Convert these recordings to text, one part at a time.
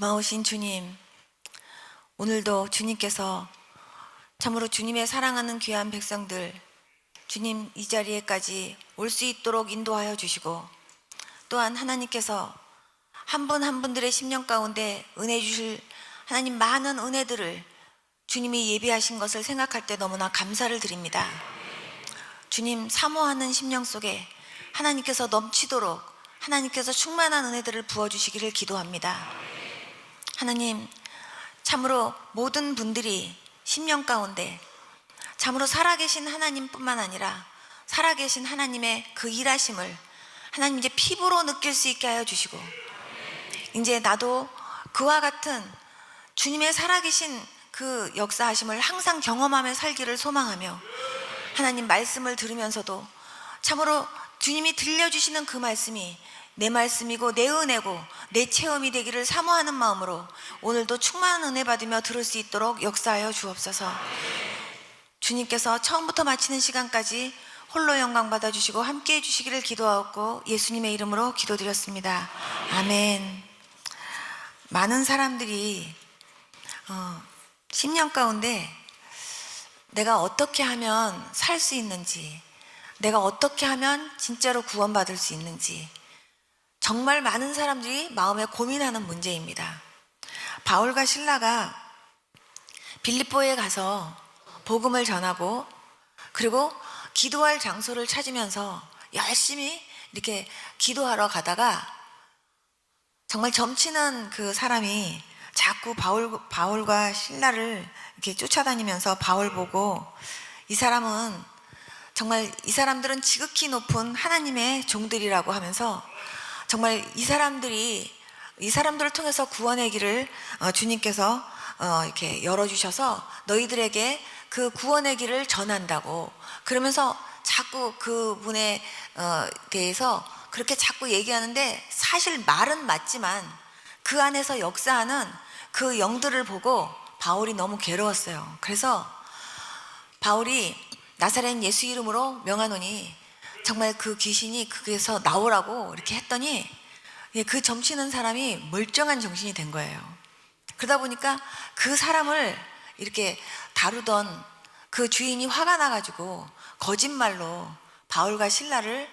고마우신 주님, 오늘도 주님께서 참으로 주님의 사랑하는 귀한 백성들, 주님 이 자리에까지 올 수 있도록 인도하여 주시고, 또한 하나님께서 한 분 한 분들의 심령 가운데 은혜 주실 하나님 많은 은혜들을 주님이 예비하신 것을 생각할 때 너무나 감사를 드립니다. 주님 사모하는 심령 속에 하나님께서 넘치도록 하나님께서 충만한 은혜들을 부어주시기를 기도합니다. 하나님, 참으로 모든 분들이 심령 가운데 참으로 살아계신 하나님뿐만 아니라 살아계신 하나님의 그 일하심을 하나님 이제 피부로 느낄 수 있게 하여 주시고, 이제 나도 그와 같은 주님의 살아계신 그 역사하심을 항상 경험하며 살기를 소망하며, 하나님 말씀을 들으면서도 참으로 주님이 들려주시는 그 말씀이 내 말씀이고 내 은혜고 내 체험이 되기를 사모하는 마음으로 오늘도 충만한 은혜 받으며 들을 수 있도록 역사하여 주옵소서. 주님께서 처음부터 마치는 시간까지 홀로 영광 받아주시고 함께해 주시기를 기도하고 예수님의 이름으로 기도드렸습니다. 아멘. 많은 사람들이 심령 가운데 내가 어떻게 하면 살 수 있는지, 내가 어떻게 하면 진짜로 구원받을 수 있는지 정말 많은 사람들이 마음에 고민하는 문제입니다. 바울과 실라가 빌립보에 가서 복음을 전하고, 그리고 기도할 장소를 찾으면서 열심히 이렇게 기도하러 가다가 정말 점치는 그 사람이 자꾸 바울과 실라를 이렇게 쫓아다니면서 바울 보고, 이 사람은 정말 이 사람들은 지극히 높은 하나님의 종들이라고 하면서 정말 이 사람들을 통해서 구원의 길을 주님께서 이렇게 열어주셔서 너희들에게 그 구원의 길을 전한다고, 그러면서 자꾸 그분에 대해서 그렇게 자꾸 얘기하는데, 사실 말은 맞지만 그 안에서 역사하는 그 영들을 보고 바울이 너무 괴로웠어요. 그래서 바울이 나사렛 예수 이름으로 명하노니 정말 그 귀신이 거기에서 나오라고 이렇게 했더니 그 점치는 사람이 멀쩡한 정신이 된 거예요. 그러다 보니까 그 사람을 이렇게 다루던 그 주인이 화가 나가지고 거짓말로 바울과 실라를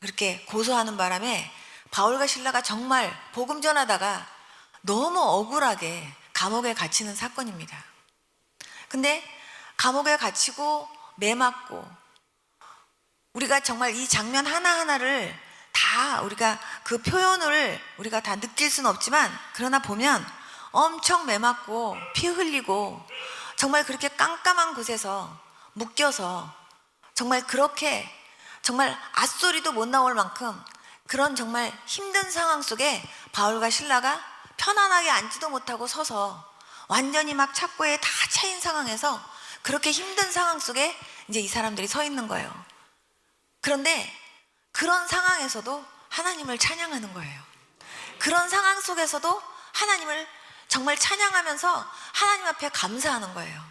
그렇게 고소하는 바람에 바울과 실라가 정말 복음 전하다가 너무 억울하게 감옥에 갇히는 사건입니다. 근데 감옥에 갇히고 매맞고, 우리가 정말 이 장면 하나하나를 다 우리가 그 표현을 우리가 다 느낄 수는 없지만, 그러나 보면 엄청 매맞고 피 흘리고 정말 그렇게 깜깜한 곳에서 묶여서 정말 그렇게 정말 앗소리도 못 나올 만큼 그런 정말 힘든 상황 속에 바울과 실라가 편안하게 앉지도 못하고 서서 완전히 막 착고에 다 차인 상황에서 그렇게 힘든 상황 속에 이제 이 사람들이 서 있는 거예요. 그런데 그런 상황에서도 하나님을 찬양하는 거예요. 그런 상황 속에서도 하나님을 정말 찬양하면서 하나님 앞에 감사하는 거예요.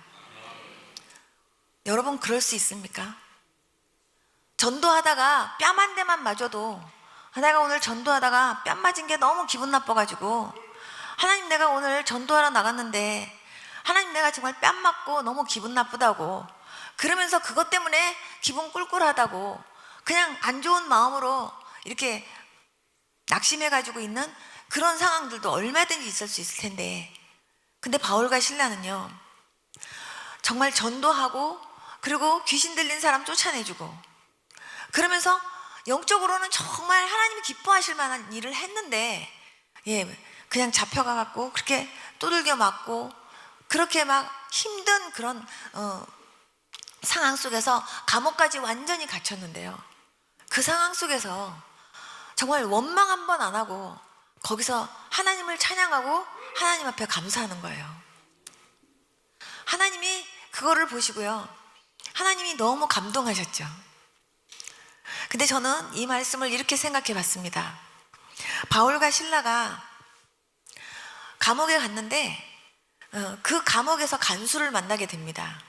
여러분 그럴 수 있습니까? 전도하다가 뺨 한 대만 맞아도, 내가 오늘 전도하다가 뺨 맞은 게 너무 기분 나빠가지고, 하나님 내가 오늘 전도하러 나갔는데 하나님 내가 정말 뺨 맞고 너무 기분 나쁘다고, 그러면서 그것 때문에 기분 꿀꿀하다고 그냥 안 좋은 마음으로 이렇게 낙심해가지고 있는 그런 상황들도 얼마든지 있을 수 있을 텐데, 근데 바울과 실라는요 정말 전도하고, 그리고 귀신 들린 사람 쫓아내주고, 그러면서 영적으로는 정말 하나님이 기뻐하실 만한 일을 했는데, 그냥 잡혀가갖고 그렇게 두들겨 맞고 그렇게 막 힘든 그런 상황 속에서 감옥까지 완전히 갇혔는데요, 그 상황 속에서 정말 원망 한 번 안 하고 거기서 하나님을 찬양하고 하나님 앞에 감사하는 거예요. 하나님이 그거를 보시고요, 하나님이 너무 감동하셨죠. 근데 저는 이 말씀을 이렇게 생각해 봤습니다. 바울과 실라가 감옥에 갔는데 그 감옥에서 간수를 만나게 됩니다.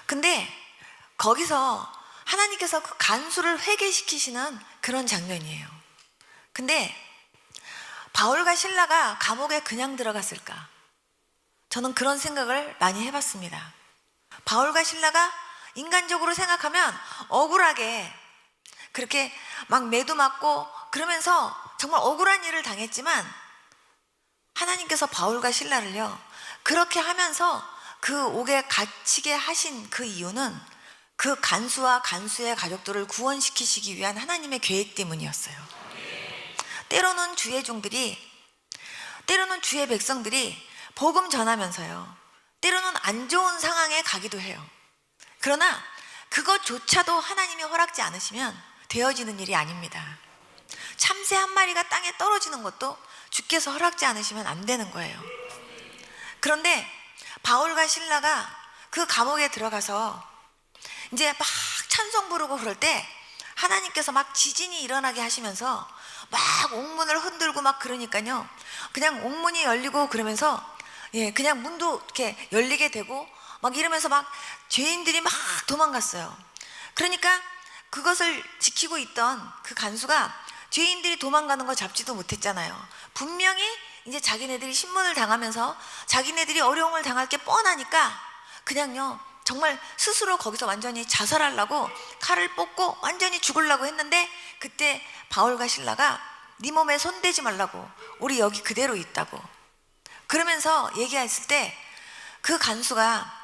근데 거기서 하나님께서 그 간수를 회개시키시는 그런 장면이에요. 근데 바울과 실라가 감옥에 그냥 들어갔을까? 저는 그런 생각을 많이 해봤습니다. 바울과 실라가 인간적으로 생각하면 억울하게 그렇게 막 매도 맞고 그러면서 정말 억울한 일을 당했지만, 하나님께서 바울과 실라를요 그렇게 하면서 그 옥에 갇히게 하신 그 이유는 그 간수와 간수의 가족들을 구원시키시기 위한 하나님의 계획 때문이었어요. 때로는 주의 종들이, 때로는 주의 백성들이 복음 전하면서요 때로는 안 좋은 상황에 가기도 해요. 그러나 그것조차도 하나님이 허락지 않으시면 되어지는 일이 아닙니다. 참새 한 마리가 땅에 떨어지는 것도 주께서 허락지 않으시면 안 되는 거예요. 그런데 바울과 실라가 그 감옥에 들어가서 이제 막 찬송 부르고 그럴 때 하나님께서 막 지진이 일어나게 하시면서 막 옥문을 흔들고 막 그러니까요 그냥 옥문이 열리고 그러면서 그냥 문도 이렇게 열리게 되고 막 이러면서 막 죄인들이 막 도망갔어요. 그러니까 그것을 지키고 있던 그 간수가 죄인들이 도망가는 거 잡지도 못했잖아요. 분명히 이제 자기네들이 신문을 당하면서 자기네들이 어려움을 당할 게 뻔하니까 그냥요 정말 스스로 거기서 완전히 자살하려고 칼을 뽑고 완전히 죽으려고 했는데, 그때 바울과 실라가 네 몸에 손대지 말라고, 우리 여기 그대로 있다고 그러면서 얘기했을 때 그 간수가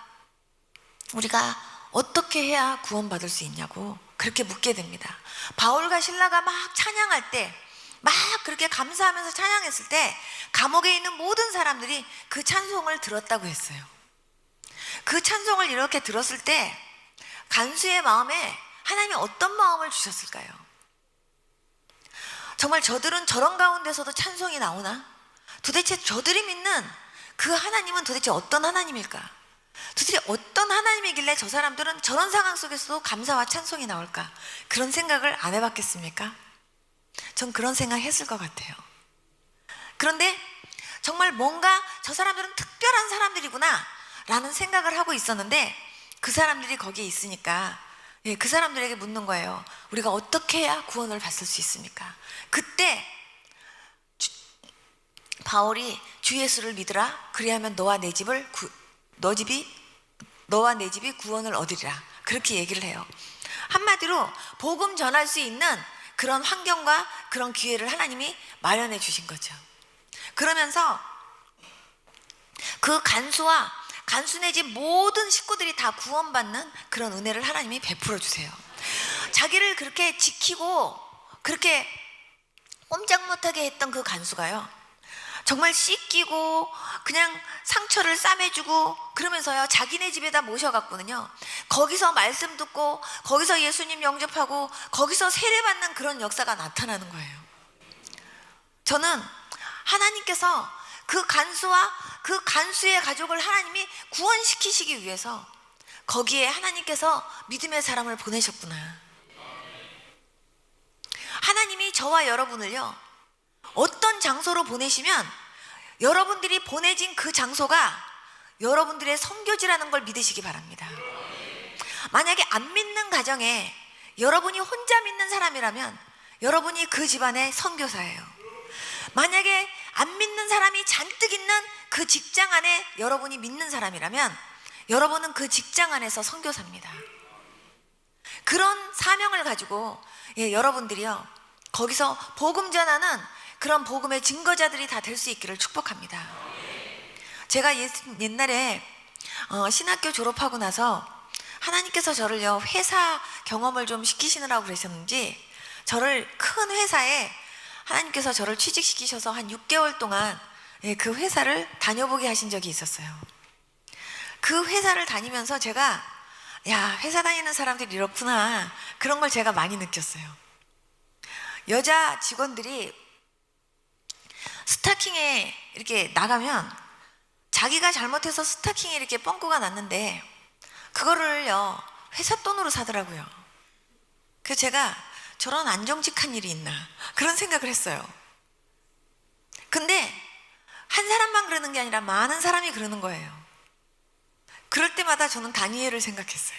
우리가 어떻게 해야 구원받을 수 있냐고 그렇게 묻게 됩니다. 바울과 실라가 막 찬양할 때, 막 그렇게 감사하면서 찬양했을 때 감옥에 있는 모든 사람들이 그 찬송을 들었다고 했어요. 그 찬송을 이렇게 들었을 때 간수의 마음에 하나님이 어떤 마음을 주셨을까요? 정말 저들은 저런 가운데서도 찬송이 나오나? 도대체 저들이 믿는 그 하나님은 도대체 어떤 하나님일까? 도대체 어떤 하나님이길래 저 사람들은 저런 상황 속에서도 감사와 찬송이 나올까? 그런 생각을 안 해봤겠습니까? 전 그런 생각 했을 것 같아요. 그런데 정말 뭔가 저 사람들은 특별한 사람들이구나 라는 생각을 하고 있었는데, 그 사람들이 거기에 있으니까 그 사람들에게 묻는 거예요. 우리가 어떻게 해야 구원을 받을 수 있습니까? 그때 바울이 주 예수를 믿으라, 그리하면 너와 내 집이 구원을 얻으리라, 그렇게 얘기를 해요. 한마디로 복음 전할 수 있는 그런 환경과 그런 기회를 하나님이 마련해 주신 거죠. 그러면서 그 간수와 간수네 집 모든 식구들이 다 구원받는 그런 은혜를 하나님이 베풀어 주세요. 자기를 그렇게 지키고 그렇게 꼼짝 못하게 했던 그 간수가요 정말 씻기고 그냥 상처를 싸매주고 그러면서요 자기네 집에다 모셔갔거든요. 거기서 말씀 듣고 거기서 예수님 영접하고 거기서 세례받는 그런 역사가 나타나는 거예요. 저는 하나님께서 그 간수와 그 간수의 가족을 하나님이 구원시키시기 위해서 거기에 하나님께서 믿음의 사람을 보내셨구나. 하나님이 저와 여러분을요 어떤 장소로 보내시면 여러분들이 보내진 그 장소가 여러분들의 선교지라는 걸 믿으시기 바랍니다. 만약에 안 믿는 가정에 여러분이 혼자 믿는 사람이라면 여러분이 그 집안의 선교사예요. 만약에 안 믿는 사람이 잔뜩 있는 그 직장 안에 여러분이 믿는 사람이라면 여러분은 그 직장 안에서 선교사입니다. 그런 사명을 가지고 여러분들이요 거기서 복음 전하는 그런 복음의 증거자들이 다 될 수 있기를 축복합니다. 제가 옛날에 신학교 졸업하고 나서 하나님께서 저를요 회사 경험을 좀 시키시느라고 그러셨는지 저를 큰 회사에 하나님께서 저를 취직시키셔서 한 6개월 동안 그 회사를 다녀보게 하신 적이 있었어요. 그 회사를 다니면서 제가 회사 다니는 사람들이 이렇구나 그런 걸 제가 많이 느꼈어요. 여자 직원들이 스타킹에 이렇게 나가면 자기가 잘못해서 스타킹에 이렇게 뻥꾸가 났는데 그거를요 회사 돈으로 사더라고요. 그래서 제가 저런 안 정직한 일이 있나 그런 생각을 했어요. 근데 한 사람만 그러는 게 아니라 많은 사람이 그러는 거예요. 그럴 때마다 저는 다니엘을 생각했어요.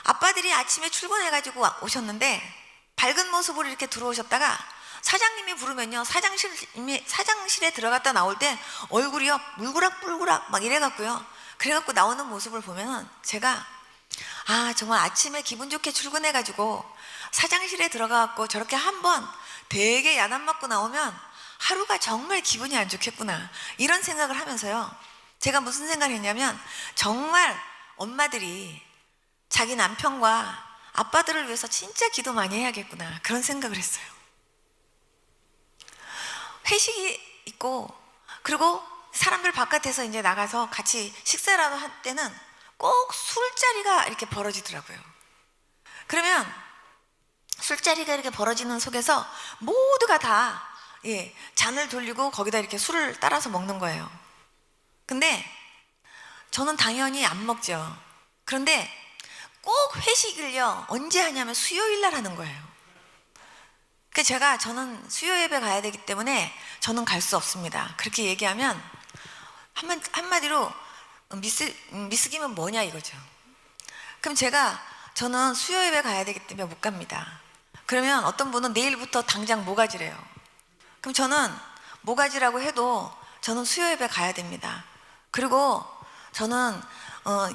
아빠들이 아침에 출근해가지고 오셨는데 밝은 모습으로 이렇게 들어오셨다가 사장님이 부르면요, 사장실에 들어갔다 나올 때 얼굴이요 물구락불구락 막 이래갖고요. 그래갖고 나오는 모습을 보면은 제가 정말 아침에 기분 좋게 출근해가지고 사장실에 들어가갖고 저렇게 한번 되게 야단 맞고 나오면 하루가 정말 기분이 안 좋겠구나, 이런 생각을 하면서요, 제가 무슨 생각을 했냐면, 정말 엄마들이 자기 남편과 아빠들을 위해서 진짜 기도 많이 해야겠구나, 그런 생각을 했어요. 회식이 있고, 그리고 사람들 바깥에서 이제 나가서 같이 식사라도 할 때는 꼭 술자리가 이렇게 벌어지더라고요. 그러면 술자리가 이렇게 벌어지는 속에서 모두가 다 잔을 돌리고 거기다 이렇게 술을 따라서 먹는 거예요. 근데 저는 당연히 안 먹죠. 그런데 꼭 회식을요, 언제 하냐면 수요일 날 하는 거예요. 그러니까 저는 수요 예배 가야 되기 때문에 저는 갈 수 없습니다. 그렇게 얘기하면 한마디로 미스김은 뭐냐 이거죠. 그럼 저는 수요 예배 가야 되기 때문에 못 갑니다. 그러면 어떤 분은 내일부터 당장 모가지래요. 그럼 저는 모가지라고 해도 저는 수요 예배 가야 됩니다. 그리고 저는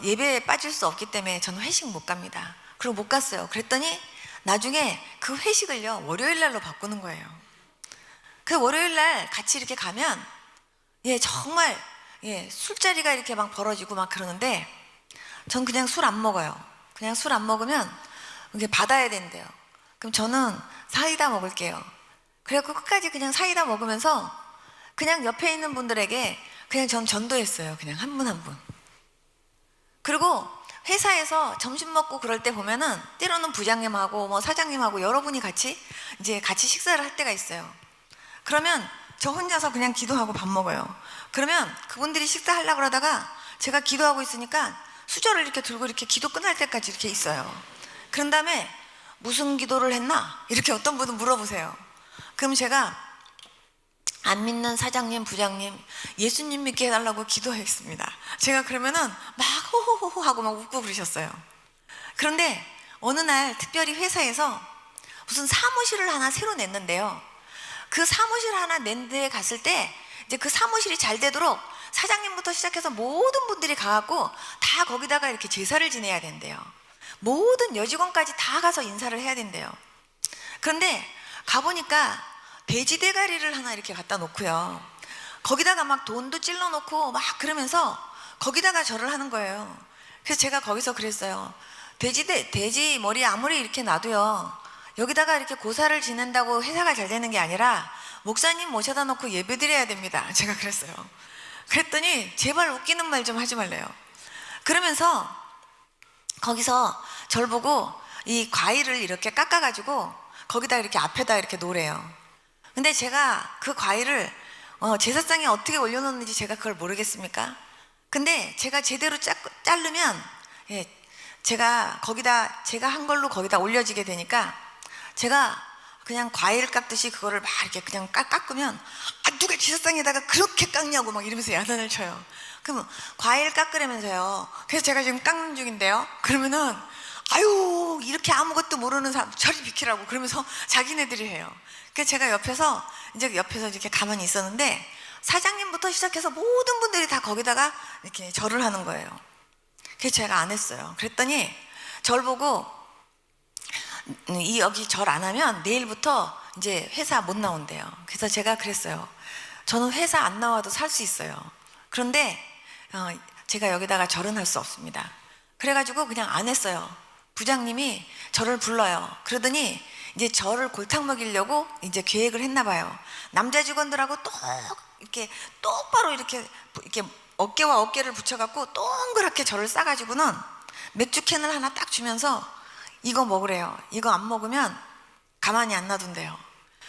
예배에 빠질 수 없기 때문에 저는 회식 못 갑니다. 그리고 못 갔어요. 그랬더니 나중에 그 회식을요, 월요일 날로 바꾸는 거예요. 그 월요일 날 같이 이렇게 가면 정말 술자리가 이렇게 막 벌어지고 막 그러는데, 전 그냥 술 안 먹어요. 그냥 술 안 먹으면 이게 받아야 된대요. 그럼 저는 사이다 먹을게요. 그래갖고 끝까지 그냥 사이다 먹으면서 그냥 옆에 있는 분들에게 그냥 전 전도했어요. 그냥 한 분 한 분. 그리고 회사에서 점심 먹고 그럴 때 보면은 때로는 부장님하고 뭐 사장님하고 여러분이 같이 식사를 할 때가 있어요. 그러면 저 혼자서 그냥 기도하고 밥 먹어요. 그러면 그분들이 식사하려고 그러다가 제가 기도하고 있으니까 수저를 이렇게 들고 이렇게 기도 끝날 때까지 이렇게 있어요. 그런 다음에 무슨 기도를 했나? 이렇게 어떤 분은 물어보세요. 그럼 제가 안 믿는 사장님, 부장님, 예수님 믿게 해달라고 기도했습니다. 제가 그러면은 막 호호호호 하고 막 웃고 그러셨어요. 그런데 어느 날 특별히 회사에서 무슨 사무실을 하나 새로 냈는데요. 그 사무실 하나 낸 데에 갔을 때 이제 그 사무실이 잘 되도록 사장님부터 시작해서 모든 분들이 가갖고 다 거기다가 이렇게 제사를 지내야 된대요. 모든 여직원까지 다 가서 인사를 해야 된대요. 그런데 가보니까 돼지 대가리를 하나 이렇게 갖다 놓고요, 거기다가 막 돈도 찔러 놓고 막 그러면서 거기다가 절을 하는 거예요. 그래서 제가 거기서 그랬어요. 돼지 머리 아무리 이렇게 놔도요, 여기다가 이렇게 고사를 지낸다고 회사가 잘 되는 게 아니라 목사님 모셔다 놓고 예배 드려야 됩니다. 제가 그랬어요. 그랬더니 제발 웃기는 말 좀 하지 말래요. 그러면서 거기서 절 보고 이 과일을 이렇게 깎아가지고 거기다 이렇게 앞에다 이렇게 놓으래요. 근데 제가 그 과일을 제사상에 어떻게 올려놓는지 제가 그걸 모르겠습니까? 근데 제가 제대로 자르면 제가 한 걸로 거기다 올려지게 되니까 제가 그냥 과일 깎듯이 그거를 막 이렇게 그냥 깎으면 누가 제사상에다가 그렇게 깎냐고 막 이러면서 야단을 쳐요. 그럼 과일 깎으려면서요, 그래서 제가 지금 깎는 중인데요, 그러면은 아유 이렇게 아무것도 모르는 사람 저리 비키라고 그러면서 자기네들이 해요. 그래서 제가 옆에서 이렇게 가만히 있었는데 사장님부터 시작해서 모든 분들이 다 거기다가 이렇게 절을 하는 거예요. 그래서 제가 안 했어요. 그랬더니 절 보고 여기 절 안 하면 내일부터 이제 회사 못 나온대요. 그래서 제가 그랬어요. 저는 회사 안 나와도 살 수 있어요. 그런데 제가 여기다가 절은 할 수 없습니다. 그래가지고 그냥 안 했어요. 부장님이 저를 불러요. 그러더니 이제 저를 골탕 먹이려고 이제 계획을 했나 봐요. 남자 직원들하고 이렇게 똑바로 이렇게 어깨와 어깨를 붙여갖고 동그랗게 저를 싸가지고는 맥주 캔을 하나 딱 주면서 이거 먹으래요. 이거 안 먹으면 가만히 안 놔둔대요.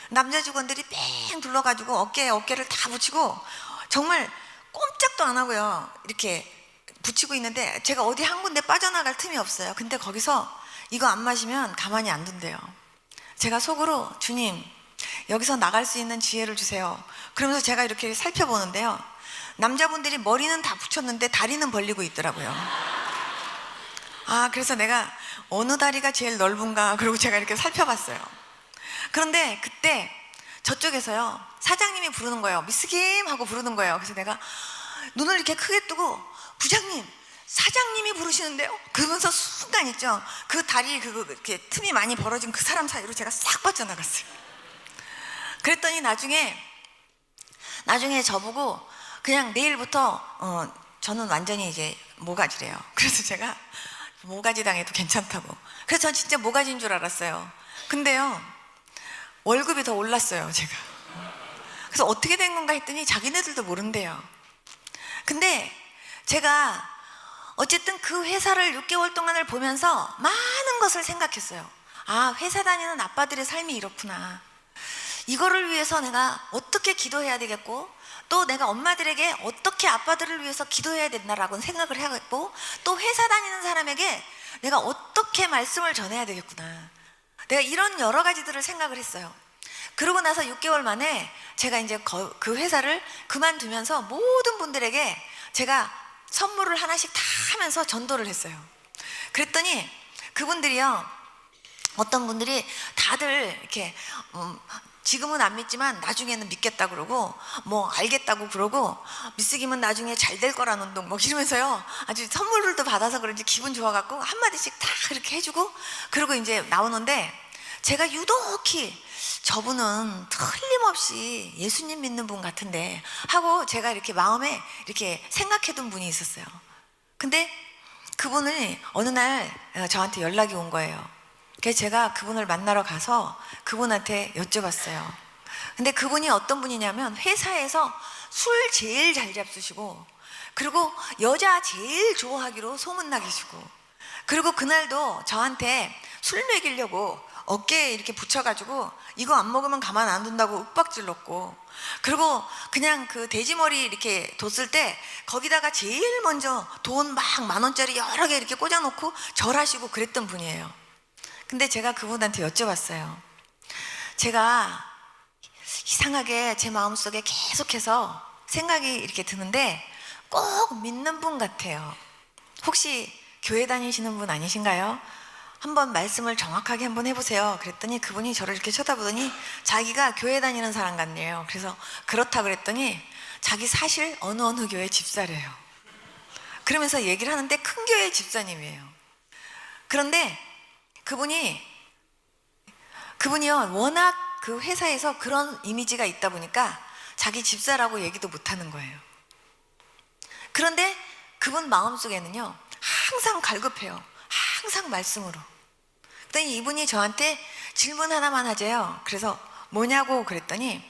남자 직원들이 뺑 둘러가지고 어깨에 어깨를 다 붙이고 정말 꼼짝도 안 하고요, 이렇게 붙이고 있는데 제가 어디 한 군데 빠져나갈 틈이 없어요. 근데 거기서 이거 안 마시면 가만히 안 둔대요. 제가 속으로 주님 여기서 나갈 수 있는 지혜를 주세요. 그러면서 제가 이렇게 살펴보는데요, 남자분들이 머리는 다 붙였는데 다리는 벌리고 있더라고요. 그래서 내가 어느 다리가 제일 넓은가, 그리고 제가 이렇게 살펴봤어요. 그런데 그때 저쪽에서요 사장님이 부르는 거예요. 미스 김 하고 부르는 거예요. 그래서 내가 눈을 이렇게 크게 뜨고 부장님 사장님이 부르시는데요? 그러면서 순간 있죠, 그 다리 이렇게 틈이 많이 벌어진 그 사람 사이로 제가 싹 빠져나갔어요. 그랬더니 나중에 저보고 그냥 내일부터 저는 완전히 이제 모가지래요. 그래서 제가 모가지 당해도 괜찮다고. 그래서 전 진짜 모가지인 줄 알았어요. 근데요 월급이 더 올랐어요 제가. 그래서 어떻게 된 건가 했더니 자기네들도 모른대요. 근데 제가 어쨌든 그 회사를 6개월 동안을 보면서 많은 것을 생각했어요. 아, 회사 다니는 아빠들의 삶이 이렇구나. 이거를 위해서 내가 어떻게 기도해야 되겠고, 또 내가 엄마들에게 어떻게 아빠들을 위해서 기도해야 된다라고 생각을 해야겠고, 또 회사 다니는 사람에게 내가 어떻게 말씀을 전해야 되겠구나. 내가 이런 여러 가지들을 생각을 했어요. 그러고 나서 6개월 만에 제가 이제 그 회사를 그만두면서 모든 분들에게 제가 선물을 하나씩 다 하면서 전도를 했어요. 그랬더니 그분들이요, 어떤 분들이 다들 이렇게 지금은 안 믿지만 나중에는 믿겠다 그러고, 뭐 알겠다고 그러고, 미스 김은 나중에 잘 될 거라는 둥 뭐 이러면서요 아주 선물들도 받아서 그런지 기분 좋아갖고 한마디씩 다 그렇게 해주고, 그리고 이제 나오는데 제가 유독히 저분은 틀림없이 예수님 믿는 분 같은데 하고 제가 이렇게 마음에 이렇게 생각해둔 분이 있었어요. 근데 그분이 어느 날 저한테 연락이 온 거예요. 그래서 제가 그분을 만나러 가서 그분한테 여쭤봤어요. 근데 그분이 어떤 분이냐면 회사에서 술 제일 잘 잡수시고, 그리고 여자 제일 좋아하기로 소문나기시고, 그리고 그날도 저한테 술 먹이려고 어깨에 이렇게 붙여가지고 이거 안 먹으면 가만 안 둔다고 윽박질렀고, 그리고 그냥 그 돼지머리 이렇게 뒀을 때 거기다가 제일 먼저 돈 막 10,000원짜리 여러 개 이렇게 꽂아놓고 절하시고 그랬던 분이에요. 근데 제가 그분한테 여쭤봤어요. 제가 이상하게 제 마음속에 계속해서 생각이 이렇게 드는데 꼭 믿는 분 같아요. 혹시 교회 다니시는 분 아니신가요? 한번 말씀을 정확하게 한번 해보세요. 그랬더니 그분이 저를 이렇게 쳐다보더니 자기가 교회 다니는 사람 같네요. 그래서 그렇다 그랬더니 자기 사실 어느 교회 집사래요. 그러면서 얘기를 하는데 큰 교회 집사님이에요. 그런데 그분이요 워낙 그 회사에서 그런 이미지가 있다 보니까 자기 집사라고 얘기도 못하는 거예요. 그런데 그분 마음속에는요 항상 갈급해요. 항상 말씀으로. 그랬더니 이분이 저한테 질문 하나만 하재요. 그래서 뭐냐고 그랬더니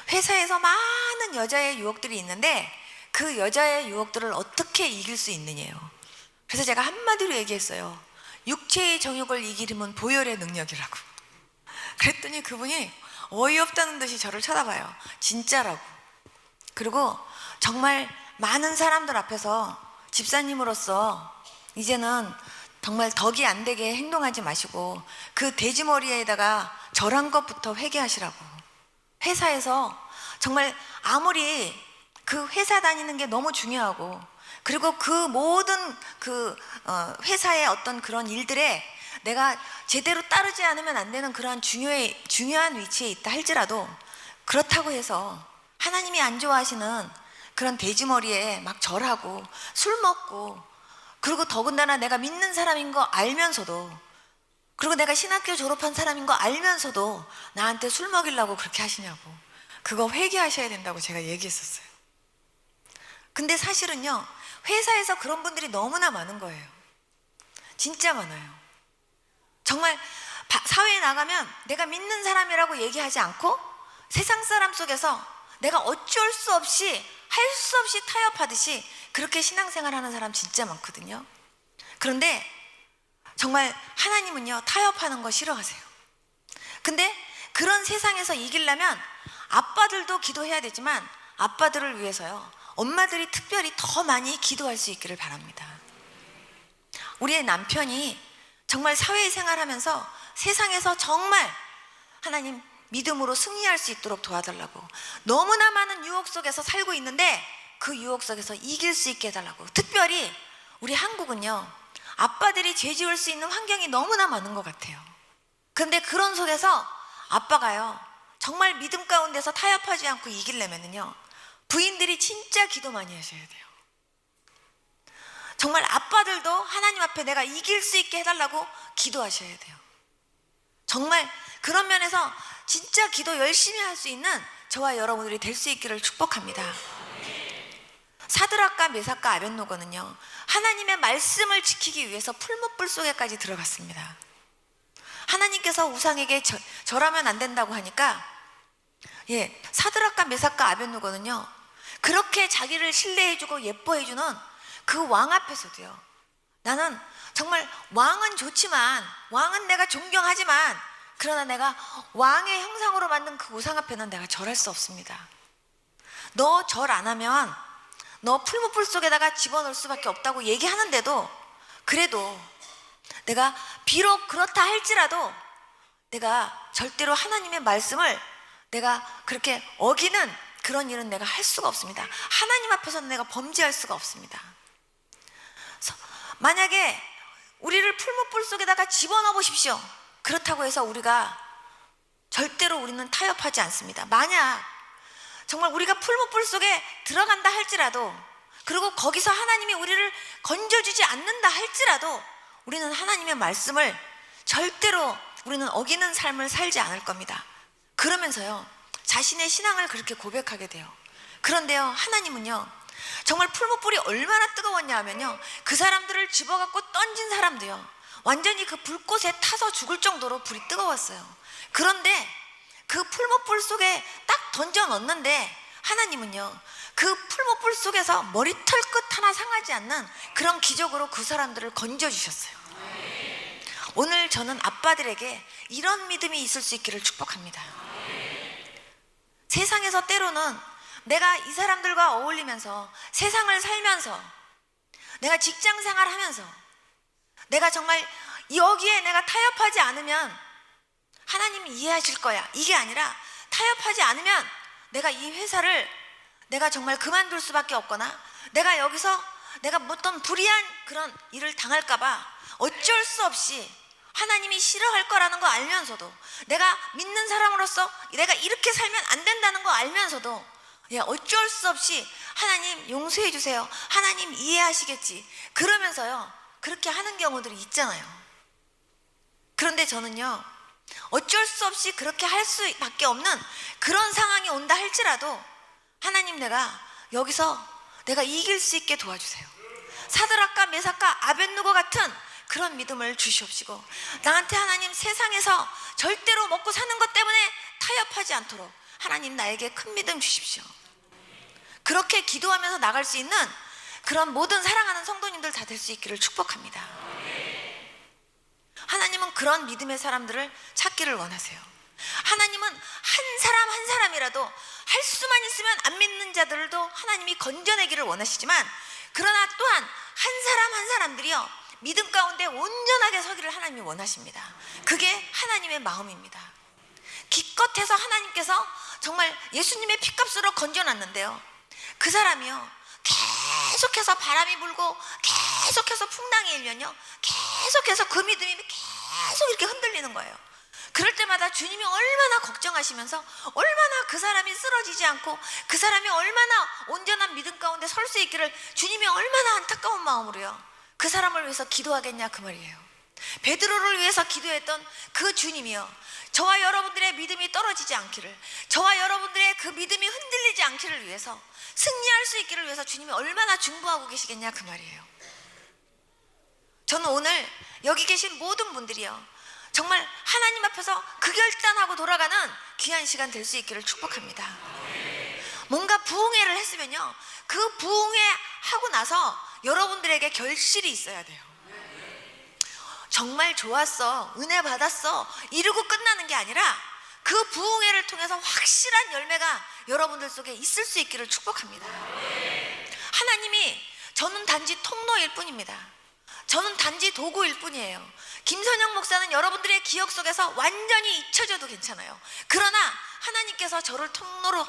회사에서 많은 여자의 유혹들이 있는데 그 여자의 유혹들을 어떻게 이길 수 있느냐요. 그래서 제가 한마디로 얘기했어요. 육체의 정욕을 이기려면 보혈의 능력이라고. 그랬더니 그분이 어이없다는 듯이 저를 쳐다봐요. 진짜라고. 그리고 정말 많은 사람들 앞에서 집사님으로서 이제는 정말 덕이 안 되게 행동하지 마시고 그 돼지머리에다가 절한 것부터 회개하시라고. 회사에서 정말 아무리 그 회사 다니는 게 너무 중요하고, 그리고 그 모든 회사의 어떤 그런 일들에 내가 제대로 따르지 않으면 안 되는 그러한 중요한 위치에 있다 할지라도, 그렇다고 해서 하나님이 안 좋아하시는 그런 돼지머리에 막 절하고 술 먹고, 그리고 더군다나 내가 믿는 사람인 거 알면서도, 그리고 내가 신학교 졸업한 사람인 거 알면서도 나한테 술 먹이려고 그렇게 하시냐고. 그거 회개하셔야 된다고 제가 얘기했었어요. 근데 사실은요 회사에서 그런 분들이 너무나 많은 거예요. 진짜 많아요. 정말 사회에 나가면 내가 믿는 사람이라고 얘기하지 않고 세상 사람 속에서 내가 어쩔 수 없이 할 수 없이 타협하듯이 그렇게 신앙생활하는 사람 진짜 많거든요. 그런데 정말 하나님은요 타협하는 거 싫어하세요. 근데 그런 세상에서 이기려면 아빠들도 기도해야 되지만 아빠들을 위해서요 엄마들이 특별히 더 많이 기도할 수 있기를 바랍니다. 우리의 남편이 정말 사회생활하면서 세상에서 정말 하나님 믿음으로 승리할 수 있도록 도와달라고. 너무나 많은 유혹 속에서 살고 있는데 그 유혹 속에서 이길 수 있게 해달라고. 특별히 우리 한국은요 아빠들이 죄 지을 수 있는 환경이 너무나 많은 것 같아요. 그런데 그런 속에서 아빠가요 정말 믿음 가운데서 타협하지 않고 이기려면요, 부인들이 진짜 기도 많이 하셔야 돼요. 정말 아빠들도 하나님 앞에 내가 이길 수 있게 해달라고 기도하셔야 돼요. 정말 그런 면에서 진짜 기도 열심히 할 수 있는 저와 여러분들이 될 수 있기를 축복합니다. 사드락과 메삭과 아벳노고는요, 하나님의 말씀을 지키기 위해서 풀무불 속에까지 들어갔습니다. 하나님께서 우상에게 절하면 안 된다고 하니까, 사드락과 메삭과 아벳노고는요, 그렇게 자기를 신뢰해주고 예뻐해주는 그 왕 앞에서도요, 나는 정말 왕은 좋지만, 왕은 내가 존경하지만, 그러나 내가 왕의 형상으로 만든 그 우상 앞에는 내가 절할 수 없습니다. 너 절 안 하면 너 풀무불 속에다가 집어넣을 수밖에 없다고 얘기하는데도, 그래도 내가 비록 그렇다 할지라도 내가 절대로 하나님의 말씀을 내가 그렇게 어기는 그런 일은 내가 할 수가 없습니다. 하나님 앞에서는 내가 범죄할 수가 없습니다. 만약에 우리를 풀무불 속에다가 집어넣어 보십시오. 그렇다고 해서 우리가 절대로 우리는 타협하지 않습니다. 만약 정말 우리가 풀무불 속에 들어간다 할지라도, 그리고 거기서 하나님이 우리를 건져주지 않는다 할지라도 우리는 하나님의 말씀을 절대로 우리는 어기는 삶을 살지 않을 겁니다. 그러면서요, 자신의 신앙을 그렇게 고백하게 돼요. 그런데요, 하나님은요, 정말 풀무불이 얼마나 뜨거웠냐 하면요, 그 사람들을 집어갖고 던진 사람도요, 완전히 그 불꽃에 타서 죽을 정도로 불이 뜨거웠어요. 그런데 그 풀무불 속에 딱 던져 넣었는데 하나님은요, 그 풀무불 속에서 머리털 끝 하나 상하지 않는 그런 기적으로 그 사람들을 건져주셨어요. 오늘 저는 아빠들에게 이런 믿음이 있을 수 있기를 축복합니다. 세상에서 때로는 내가 이 사람들과 어울리면서 세상을 살면서 내가 직장 생활하면서 내가 정말 여기에 내가 타협하지 않으면 하나님이 이해하실 거야, 이게 아니라 타협하지 않으면 내가 이 회사를 내가 정말 그만둘 수밖에 없거나 내가 여기서 내가 어떤 불의한 그런 일을 당할까 봐 어쩔 수 없이 하나님이 싫어할 거라는 거 알면서도, 내가 믿는 사람으로서 내가 이렇게 살면 안 된다는 거 알면서도 어쩔 수 없이 하나님 용서해 주세요, 하나님 이해하시겠지, 그러면서요 그렇게 하는 경우들이 있잖아요. 그런데 저는요, 어쩔 수 없이 그렇게 할 수밖에 없는 그런 상황이 온다 할지라도 하나님, 내가 여기서 내가 이길 수 있게 도와주세요. 사드락과 메삭과 아벳느고 같은 그런 믿음을 주시옵시고, 나한테 하나님 세상에서 절대로 먹고 사는 것 때문에 타협하지 않도록 하나님 나에게 큰 믿음 주십시오. 그렇게 기도하면서 나갈 수 있는 그런 모든 사랑하는 성도님들 다 될 수 있기를 축복합니다. 하나님은 그런 믿음의 사람들을 찾기를 원하세요. 하나님은 한 사람 한 사람이라도 할 수만 있으면 안 믿는 자들도 하나님이 건져내기를 원하시지만, 그러나 또한 한 사람 한 사람들이요 믿음 가운데 온전하게 서기를 하나님이 원하십니다. 그게 하나님의 마음입니다. 기껏해서 하나님께서 정말 예수님의 피값으로 건져놨는데요, 그 사람이요 계속해서 바람이 불고 계속해서 풍랑이 일면요 계속해서 그 믿음이 계속 이렇게 흔들리는 거예요. 그럴 때마다 주님이 얼마나 걱정하시면서, 얼마나 그 사람이 쓰러지지 않고 그 사람이 얼마나 온전한 믿음 가운데 설 수 있기를 주님이 얼마나 안타까운 마음으로요 그 사람을 위해서 기도하겠냐 그 말이에요. 베드로를 위해서 기도했던 그 주님이요, 저와 여러분들의 믿음이 떨어지지 않기를, 저와 여러분들의 그 믿음이 흔들리지 않기를 위해서, 승리할 수 있기를 위해서 주님이 얼마나 중보하고 계시겠냐 그 말이에요. 저는 오늘 여기 계신 모든 분들이요 정말 하나님 앞에서 그 결단하고 돌아가는 귀한 시간 될 수 있기를 축복합니다. 뭔가 부흥회를 했으면요 그 부흥회 하고 나서 여러분들에게 결실이 있어야 돼요. 정말 좋았어, 은혜 받았어 이러고 끝나는 게 아니라 그 부흥회를 통해서 확실한 열매가 여러분들 속에 있을 수 있기를 축복합니다. 하나님이, 저는 단지 통로일 뿐입니다. 저는 단지 도구일 뿐이에요. 김선영 목사는 여러분들의 기억 속에서 완전히 잊혀져도 괜찮아요. 그러나 하나님께서 저를 통로로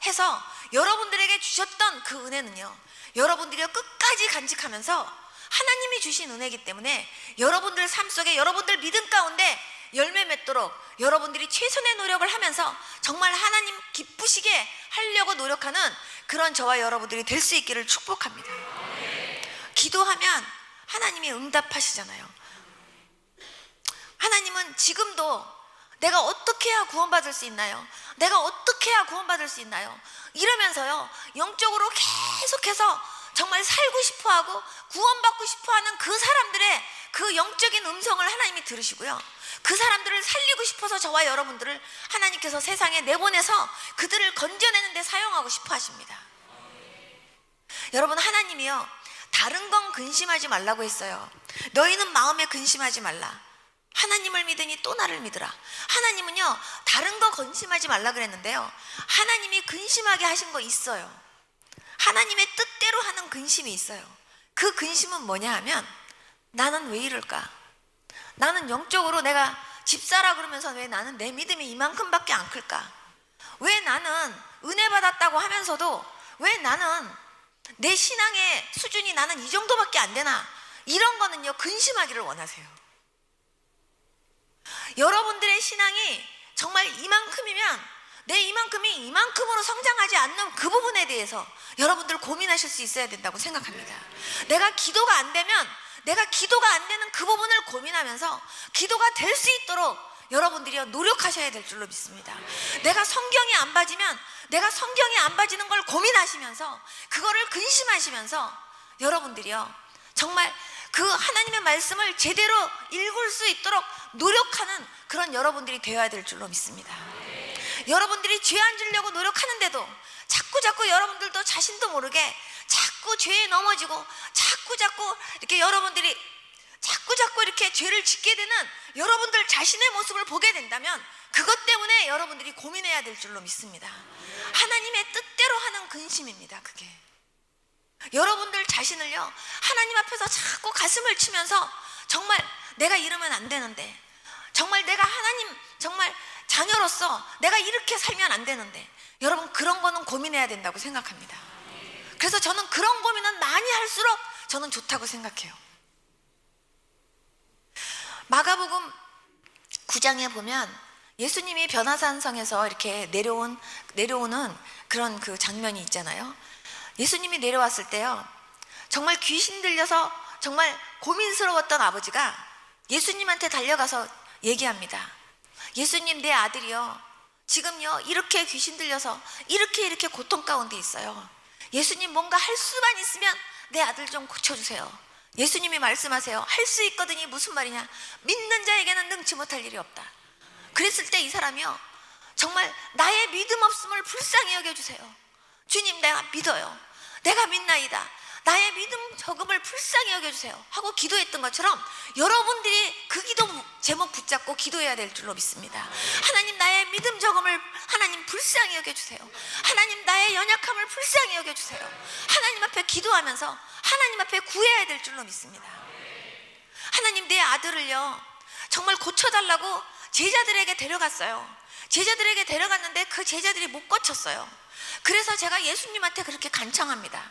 해서 여러분들에게 주셨던 그 은혜는요 여러분들이 끝까지 간직하면서 하나님이 주신 은혜이기 때문에 여러분들 삶 속에, 여러분들 믿음 가운데 열매 맺도록 여러분들이 최선의 노력을 하면서 정말 하나님 기쁘시게 하려고 노력하는 그런 저와 여러분들이 될 수 있기를 축복합니다. 기도하면 하나님이 응답하시잖아요. 하나님은 지금도 내가 어떻게 해야 구원받을 수 있나요? 내가 어떻게 해야 구원받을 수 있나요? 이러면서요, 영적으로 계속해서 정말 살고 싶어하고 구원받고 싶어하는 그 사람들의 그 영적인 음성을 하나님이 들으시고요, 그 사람들을 살리고 싶어서 저와 여러분들을 하나님께서 세상에 내보내서 그들을 건져내는 데 사용하고 싶어 하십니다. 여러분, 하나님이요, 다른 건 근심하지 말라고 했어요. 너희는 마음에 근심하지 말라. 하나님을 믿으니 또 나를 믿으라. 하나님은요, 다른 거 근심하지 말라 그랬는데요, 하나님이 근심하게 하신 거 있어요. 하나님의 뜻대로 하는 근심이 있어요. 그 근심은 뭐냐 하면, 나는 왜 이럴까? 나는 영적으로 내가 집사라 그러면서 왜 나는 내 믿음이 이만큼밖에 안 클까? 왜 나는 은혜 받았다고 하면서도 왜 나는 내 신앙의 수준이 나는 이 정도밖에 안 되나? 이런 거는요, 근심하기를 원하세요. 여러분들의 신앙이 정말 이만큼이면 내 이만큼이 이만큼으로 성장하지 않는 그 부분에 대해서 여러분들 고민하실 수 있어야 된다고 생각합니다. 내가 기도가 안 되는 그 부분을 고민하면서 기도가 될 수 있도록 여러분들이 노력하셔야 될 줄로 믿습니다. 내가 성경이 안 봐지는 걸 고민하시면서 그거를 근심하시면서 여러분들이요, 정말 그 하나님의 말씀을 제대로 읽을 수 있도록 노력하는 그런 여러분들이 되어야 될 줄로 믿습니다. 여러분들이 죄 안 지려고 노력하는데도 자꾸 여러분들도 자신도 모르게 자꾸 죄에 넘어지고 자꾸 이렇게 여러분들이 자꾸 이렇게 죄를 짓게 되는 여러분들 자신의 모습을 보게 된다면 그것 때문에 여러분들이 고민해야 될 줄로 믿습니다. 하나님의 뜻대로 하는 근심입니다. 그게 여러분들 자신을요, 하나님 앞에서 자꾸 가슴을 치면서 정말 내가 이러면 안 되는데, 정말 내가 하나님 정말 자녀로서 내가 이렇게 살면 안 되는데, 여러분 그런 거는 고민해야 된다고 생각합니다. 그래서 저는 그런 고민은 많이 할수록 저는 좋다고 생각해요. 마가복음 9장에 보면 예수님이 변화산성에서 이렇게 내려오는 그런 그 장면이 있잖아요. 예수님이 내려왔을 때요, 정말 귀신 들려서 정말 고민스러웠던 아버지가 예수님한테 달려가서 얘기합니다. 예수님, 내 아들이요, 지금요 이렇게 귀신 들려서 이렇게 고통 가운데 있어요. 예수님, 뭔가 할 수만 있으면 내 아들 좀 고쳐주세요. 예수님이 말씀하세요. 할 수 있거든이 무슨 말이냐? 믿는 자에게는 능치 못할 일이 없다. 그랬을 때 이 사람이요, 정말 나의 믿음 없음을 불쌍히 여겨주세요. 주님, 내가 믿어요. 내가 믿나이다. 나의 믿음 적음을 불쌍히 여겨주세요 하고 기도했던 것처럼 여러분들이 그 기도 제목 붙잡고 기도해야 될 줄로 믿습니다. 하나님, 나의 믿음 적음을 하나님 불쌍히 여겨주세요. 하나님, 나의 연약함을 불쌍히 여겨주세요. 하나님 앞에 기도하면서 하나님 앞에 구해야 될 줄로 믿습니다. 하나님, 내 아들을요 정말 고쳐달라고 제자들에게 데려갔어요. 제자들에게 데려갔는데 그 제자들이 못 고쳤어요. 그래서 제가 예수님한테 그렇게 간청합니다.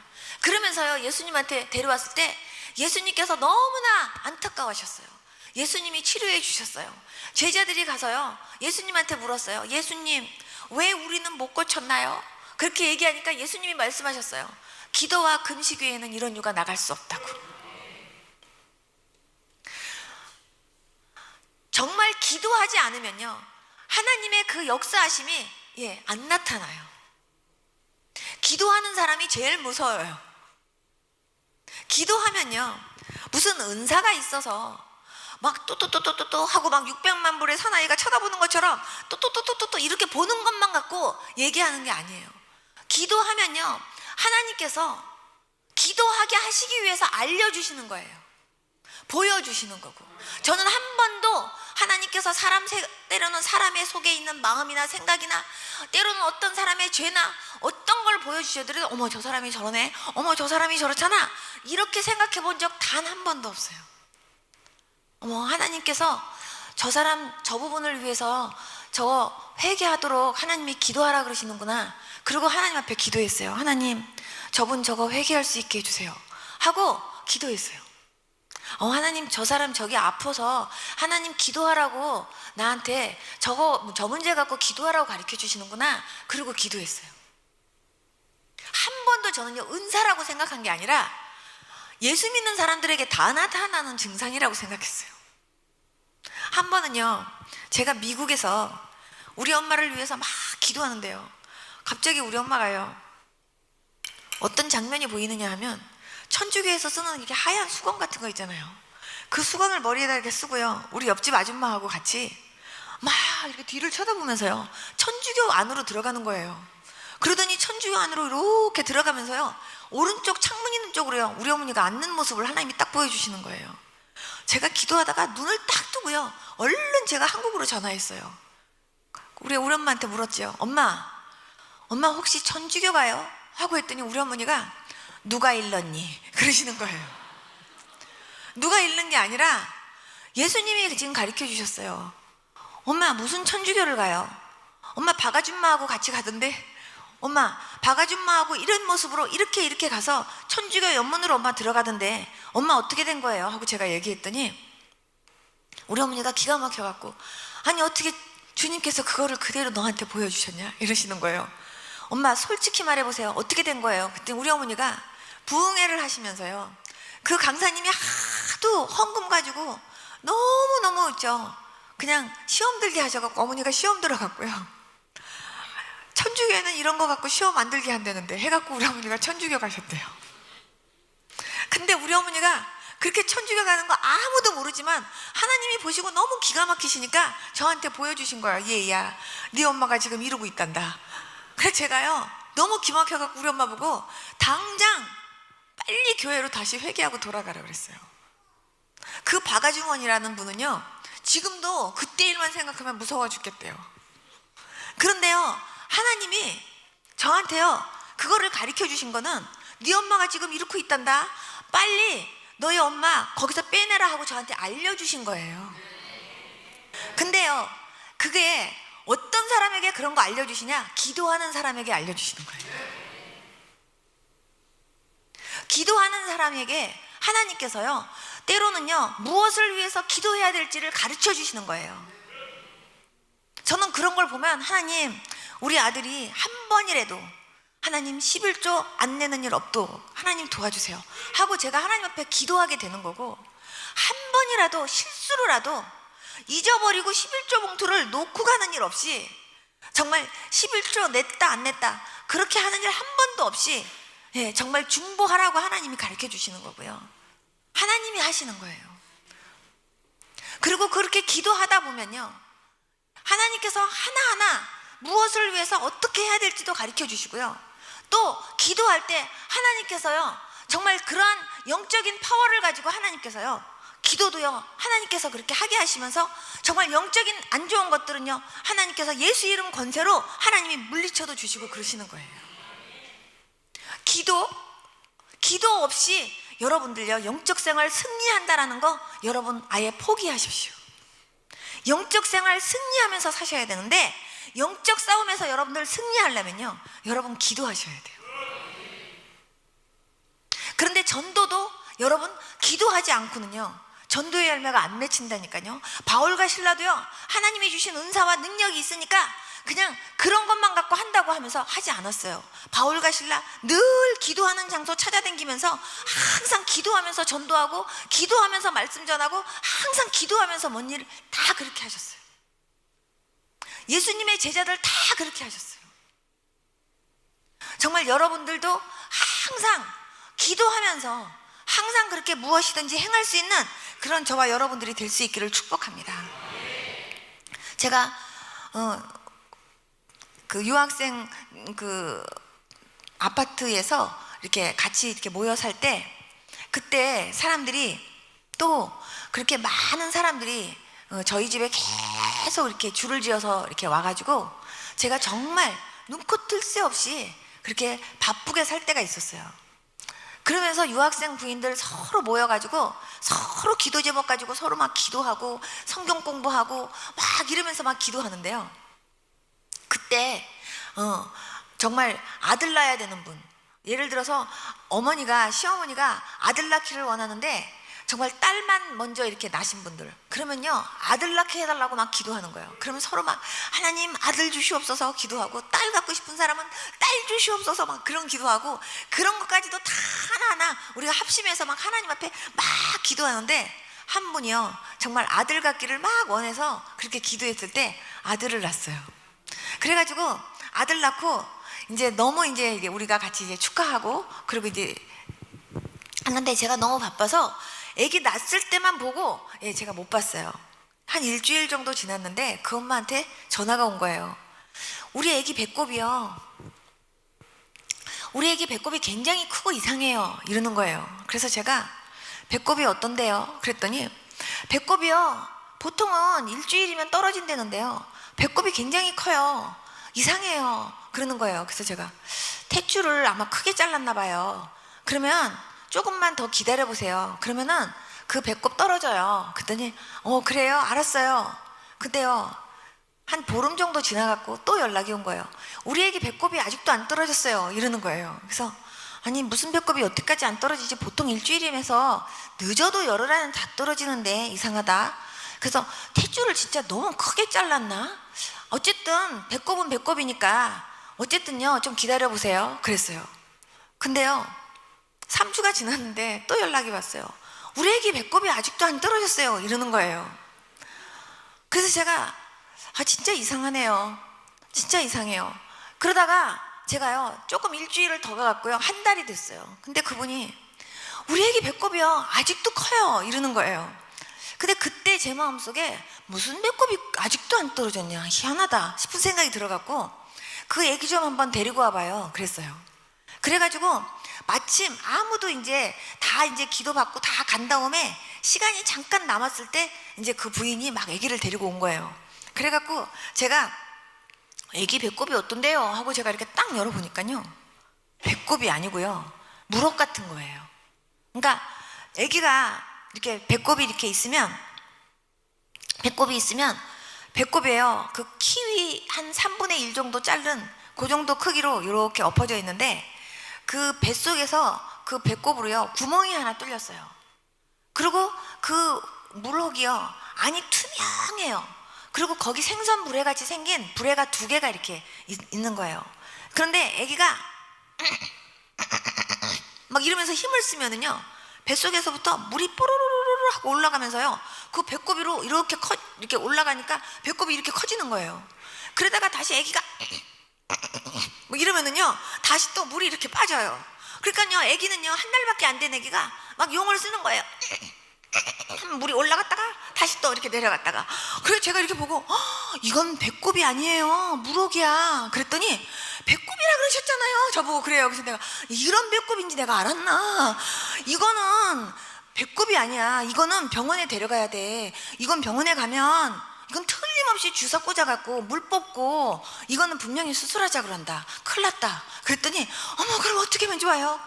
그러면서요, 예수님한테 데려왔을 때 예수님께서 너무나 안타까워하셨어요. 예수님이 치료해 주셨어요. 제자들이 가서요 예수님한테 물었어요. 예수님, 왜 우리는 못 고쳤나요? 그렇게 얘기하니까 예수님이 말씀하셨어요. 기도와 금식 외에는 이런 유가 나갈 수 없다고. 정말 기도하지 않으면요 하나님의 그 역사하심이 안 나타나요. 기도하는 사람이 제일 무서워요. 기도하면요 무슨 은사가 있어서 막 또 하고 막 600만 불의 사나이가 쳐다보는 것처럼 또 이렇게 보는 것만 갖고 얘기하는 게 아니에요. 기도하면요 하나님께서 기도하게 하시기 위해서 알려주시는 거예요. 보여주시는 거고. 저는 한 번도 하나님께서 때로는 사람의 속에 있는 마음이나 생각이나 때로는 어떤 사람의 죄나 어떤 걸 보여주셔도 어머 저 사람이 저러네, 어머 저 사람이 저렇잖아, 이렇게 생각해 본 적 단 한 번도 없어요. 어머, 하나님께서 저 사람 저 부분을 위해서 저 회개하도록 하나님이 기도하라 그러시는구나. 그리고 하나님 앞에 기도했어요. 하나님, 저분 저거 회개할 수 있게 해주세요 하고 기도했어요. 하나님, 저 사람 저기 아파서 하나님 기도하라고 나한테 저 문제 갖고 기도하라고 가르쳐 주시는구나. 그리고 기도했어요. 한 번도 저는요, 은사라고 생각한 게 아니라 예수 믿는 사람들에게 다 나타나는 증상이라고 생각했어요. 한 번은요, 제가 미국에서 우리 엄마를 위해서 막 기도하는데요, 갑자기 우리 엄마가요, 어떤 장면이 보이느냐 하면, 천주교에서 쓰는 이렇게 하얀 수건 같은 거 있잖아요. 그 수건을 머리에다 이렇게 쓰고요, 우리 옆집 아줌마하고 같이 막 이렇게 뒤를 쳐다보면서요, 천주교 안으로 들어가는 거예요. 그러더니 천주교 안으로 이렇게 들어가면서요, 오른쪽 창문 있는 쪽으로요, 우리 어머니가 앉는 모습을 하나님이 딱 보여주시는 거예요. 제가 기도하다가 눈을 딱 뜨고요, 얼른 제가 한국으로 전화했어요. 우리 엄마한테 물었죠. 엄마 혹시 천주교가요? 하고 했더니 우리 어머니가 누가 일렀니? 그러시는 거예요. 누가 읽는 게 아니라 예수님이 지금 가르쳐 주셨어요. 엄마 무슨 천주교를 가요? 엄마 박아줌마하고 같이 가던데, 엄마 박아줌마하고 이런 모습으로 이렇게 가서 천주교 연문으로 엄마 들어가던데 엄마 어떻게 된 거예요? 하고 제가 얘기했더니 우리 어머니가 기가 막혀갖고, 아니 어떻게 주님께서 그거를 그대로 너한테 보여주셨냐? 이러시는 거예요. 엄마 솔직히 말해보세요. 어떻게 된 거예요? 그때 우리 어머니가 부흥회를 하시면서요, 그 강사님이 하도 헌금 가지고 너무너무 있죠, 그냥 시험 들게 하셔갖고 어머니가 시험 들어갔고요, 천주교에는 이런 거 갖고 시험 안 들게 한다는데 해갖고 우리 어머니가 천주교 가셨대요. 근데 우리 어머니가 그렇게 천주교 가는 거 아무도 모르지만 하나님이 보시고 너무 기가 막히시니까 저한테 보여주신 거야. 얘야, 네 엄마가 지금 이러고 있단다. 그래서 제가요, 너무 기막혀갖고 우리 엄마 보고 당장 빨리 교회로 다시 회개하고 돌아가라 그랬어요. 그 박아중원이라는 분은요, 지금도 그때 일만 생각하면 무서워 죽겠대요. 그런데요, 하나님이 저한테요, 그거를 가르쳐 주신 거는 네 엄마가 지금 이러고 있단다, 빨리 너희 엄마 거기서 빼내라 하고 저한테 알려주신 거예요. 근데요, 그게 어떤 사람에게 그런 거 알려주시냐? 기도하는 사람에게 알려주시는 거예요. 기도하는 사람에게 하나님께서요, 때로는요, 무엇을 위해서 기도해야 될지를 가르쳐 주시는 거예요. 저는 그런 걸 보면, 하나님, 우리 아들이 한 번이라도 하나님 11조 안 내는 일 없도록 하나님 도와주세요 하고 제가 하나님 앞에 기도하게 되는 거고, 한 번이라도 실수로라도 잊어버리고 11조 봉투를 놓고 가는 일 없이, 정말 11조 냈다 안 냈다 그렇게 하는 일 한 번도 없이, 정말 중보하라고 하나님이 가르쳐 주시는 거고요, 하나님이 하시는 거예요. 그리고 그렇게 기도하다 보면요, 하나님께서 하나하나 무엇을 위해서 어떻게 해야 될지도 가르쳐 주시고요, 또 기도할 때 하나님께서요, 정말 그러한 영적인 파워를 가지고 하나님께서요, 기도도요, 하나님께서 그렇게 하게 하시면서 정말 영적인 안 좋은 것들은요, 하나님께서 예수 이름 권세로 하나님이 물리쳐도 주시고 그러시는 거예요. 기도 없이 여러분들요, 영적 생활 승리한다라는 거 여러분 아예 포기하십시오. 영적 생활 승리하면서 사셔야 되는데, 영적 싸움에서 여러분들 승리하려면요, 여러분 기도하셔야 돼요. 그런데 전도도 여러분 기도하지 않고는요, 전도의 열매가 안 맺힌다니까요. 바울과 실라도요, 하나님이 주신 은사와 능력이 있으니까 그냥 그런 것만 갖고 한다고 하면서 하지 않았어요. 바울과 실라 늘 기도하는 장소 찾아다니면서 항상 기도하면서 전도하고, 기도하면서 말씀 전하고, 항상 기도하면서 뭔 일을 다 그렇게 하셨어요. 예수님의 제자들 다 그렇게 하셨어요. 정말 여러분들도 항상 기도하면서 항상 그렇게 무엇이든지 행할 수 있는 그런 저와 여러분들이 될 수 있기를 축복합니다. 제가 그 유학생 그 아파트에서 이렇게 같이 이렇게 모여 살 때, 그때 사람들이 또 그렇게 많은 사람들이 저희 집에 계속 이렇게 줄을 지어서 이렇게 와가지고 제가 정말 눈코 뜰 새 없이 그렇게 바쁘게 살 때가 있었어요. 그러면서 유학생 부인들 서로 모여가지고 서로 기도 제목 가지고 서로 막 기도하고 성경 공부하고 막 이러면서 막 기도하는데요, 그때 정말 아들 낳아야 되는 분, 예를 들어서 어머니가, 시어머니가 아들 낳기를 원하는데 정말 딸만 먼저 이렇게 낳으신 분들, 그러면요 아들 낳게 해달라고 막 기도하는 거예요. 그러면 서로 막 하나님 아들 주시옵소서 기도하고, 딸 갖고 싶은 사람은 딸 주시옵소서 막 그런 기도하고, 그런 것까지도 다 하나하나 우리가 합심해서 막 하나님 앞에 막 기도하는데, 한 분이요 정말 아들 갖기를 막 원해서 그렇게 기도했을 때 아들을 낳았어요. 그래가지고 아들 낳고 이제 너무 이제 우리가 같이 이제 축하하고 그리고 이제 하는데, 제가 너무 바빠서 아기 낳았을 때만 보고 제가 못 봤어요. 한 일주일 정도 지났는데 그 엄마한테 전화가 온 거예요. 우리 아기 배꼽이요, 우리 아기 배꼽이 굉장히 크고 이상해요 이러는 거예요. 그래서 제가 배꼽이 어떤데요? 그랬더니 배꼽이요 보통은 일주일이면 떨어진다는데요 배꼽이 굉장히 커요, 이상해요 그러는 거예요. 그래서 제가 탯줄을 아마 크게 잘랐나 봐요. 그러면 조금만 더 기다려 보세요. 그러면은 그 배꼽 떨어져요. 그랬더니 그래요, 알았어요. 근데요 한 보름 정도 지나갔고 또 연락이 온 거예요. 우리 애기 배꼽이 아직도 안 떨어졌어요 이러는 거예요. 그래서 아니 무슨 배꼽이 여태까지 안 떨어지지, 보통 일주일이면서 늦어도 열흘 안에 다 떨어지는데 이상하다. 그래서 탯줄을 진짜 너무 크게 잘랐나, 어쨌든 배꼽은 배꼽이니까 어쨌든요 좀 기다려 보세요 그랬어요. 근데요 3주가 지났는데 또 연락이 왔어요. 우리 애기 배꼽이 아직도 안 떨어졌어요 이러는 거예요. 그래서 제가 진짜 이상하네요, 진짜 이상해요. 그러다가 제가요 조금 일주일을 더 가갔고요, 한 달이 됐어요. 근데 그분이 우리 애기 배꼽이요 아직도 커요 이러는 거예요. 근데 그때 제 마음속에 무슨 배꼽이 아직도 안 떨어졌냐, 희한하다 싶은 생각이 들어갖고 그 애기 좀 한번 데리고 와봐요 그랬어요. 그래가지고 마침 아무도 이제 다 이제 기도받고 다 간 다음에 시간이 잠깐 남았을 때 이제 그 부인이 막 아기를 데리고 온 거예요. 그래갖고 제가 아기 배꼽이 어떤데요 하고 제가 이렇게 딱 열어보니까요 배꼽이 아니고요 무럭 같은 거예요. 그러니까 아기가 이렇게 배꼽이 이렇게 있으면, 배꼽이 있으면 배꼽이에요 그 키위 한 3분의 1 정도 자른 그 정도 크기로 이렇게 엎어져 있는데, 그 뱃속에서 그 배꼽으로요 구멍이 하나 뚫렸어요. 그리고 그 물혹이요 안이 투명해요. 그리고 거기 생선 불에 같이 생긴 불에가 2개가 이렇게 있는 거예요. 그런데 아기가 막 이러면서 힘을 쓰면은요 뱃속에서부터 물이 뽀로로로로 하고 올라가면서요 그 배꼽으로 이렇게 올라가니까 배꼽이 이렇게 커지는 거예요. 그러다가 다시 아기가 뭐 이러면은요 다시 또 물이 이렇게 빠져요. 그러니까요 아기는요 한 달밖에 안 된 아기가 막 용을 쓰는 거예요. 물이 올라갔다가 다시 또 이렇게 내려갔다가. 그래서 제가 이렇게 보고 이건 배꼽이 아니에요 무럭이야 그랬더니 배꼽이라 그러셨잖아요 저보고. 그래요. 그래서 내가 이런 배꼽인지 내가 알았나, 이거는 배꼽이 아니야, 이거는 병원에 데려가야 돼, 이건 병원에 가면 이건 틀림없이 주사 꽂아갖고 물 뽑고 이거는 분명히 수술하자 그런다, 큰일 났다. 그랬더니 어머 그럼 어떻게 하면 좋아요?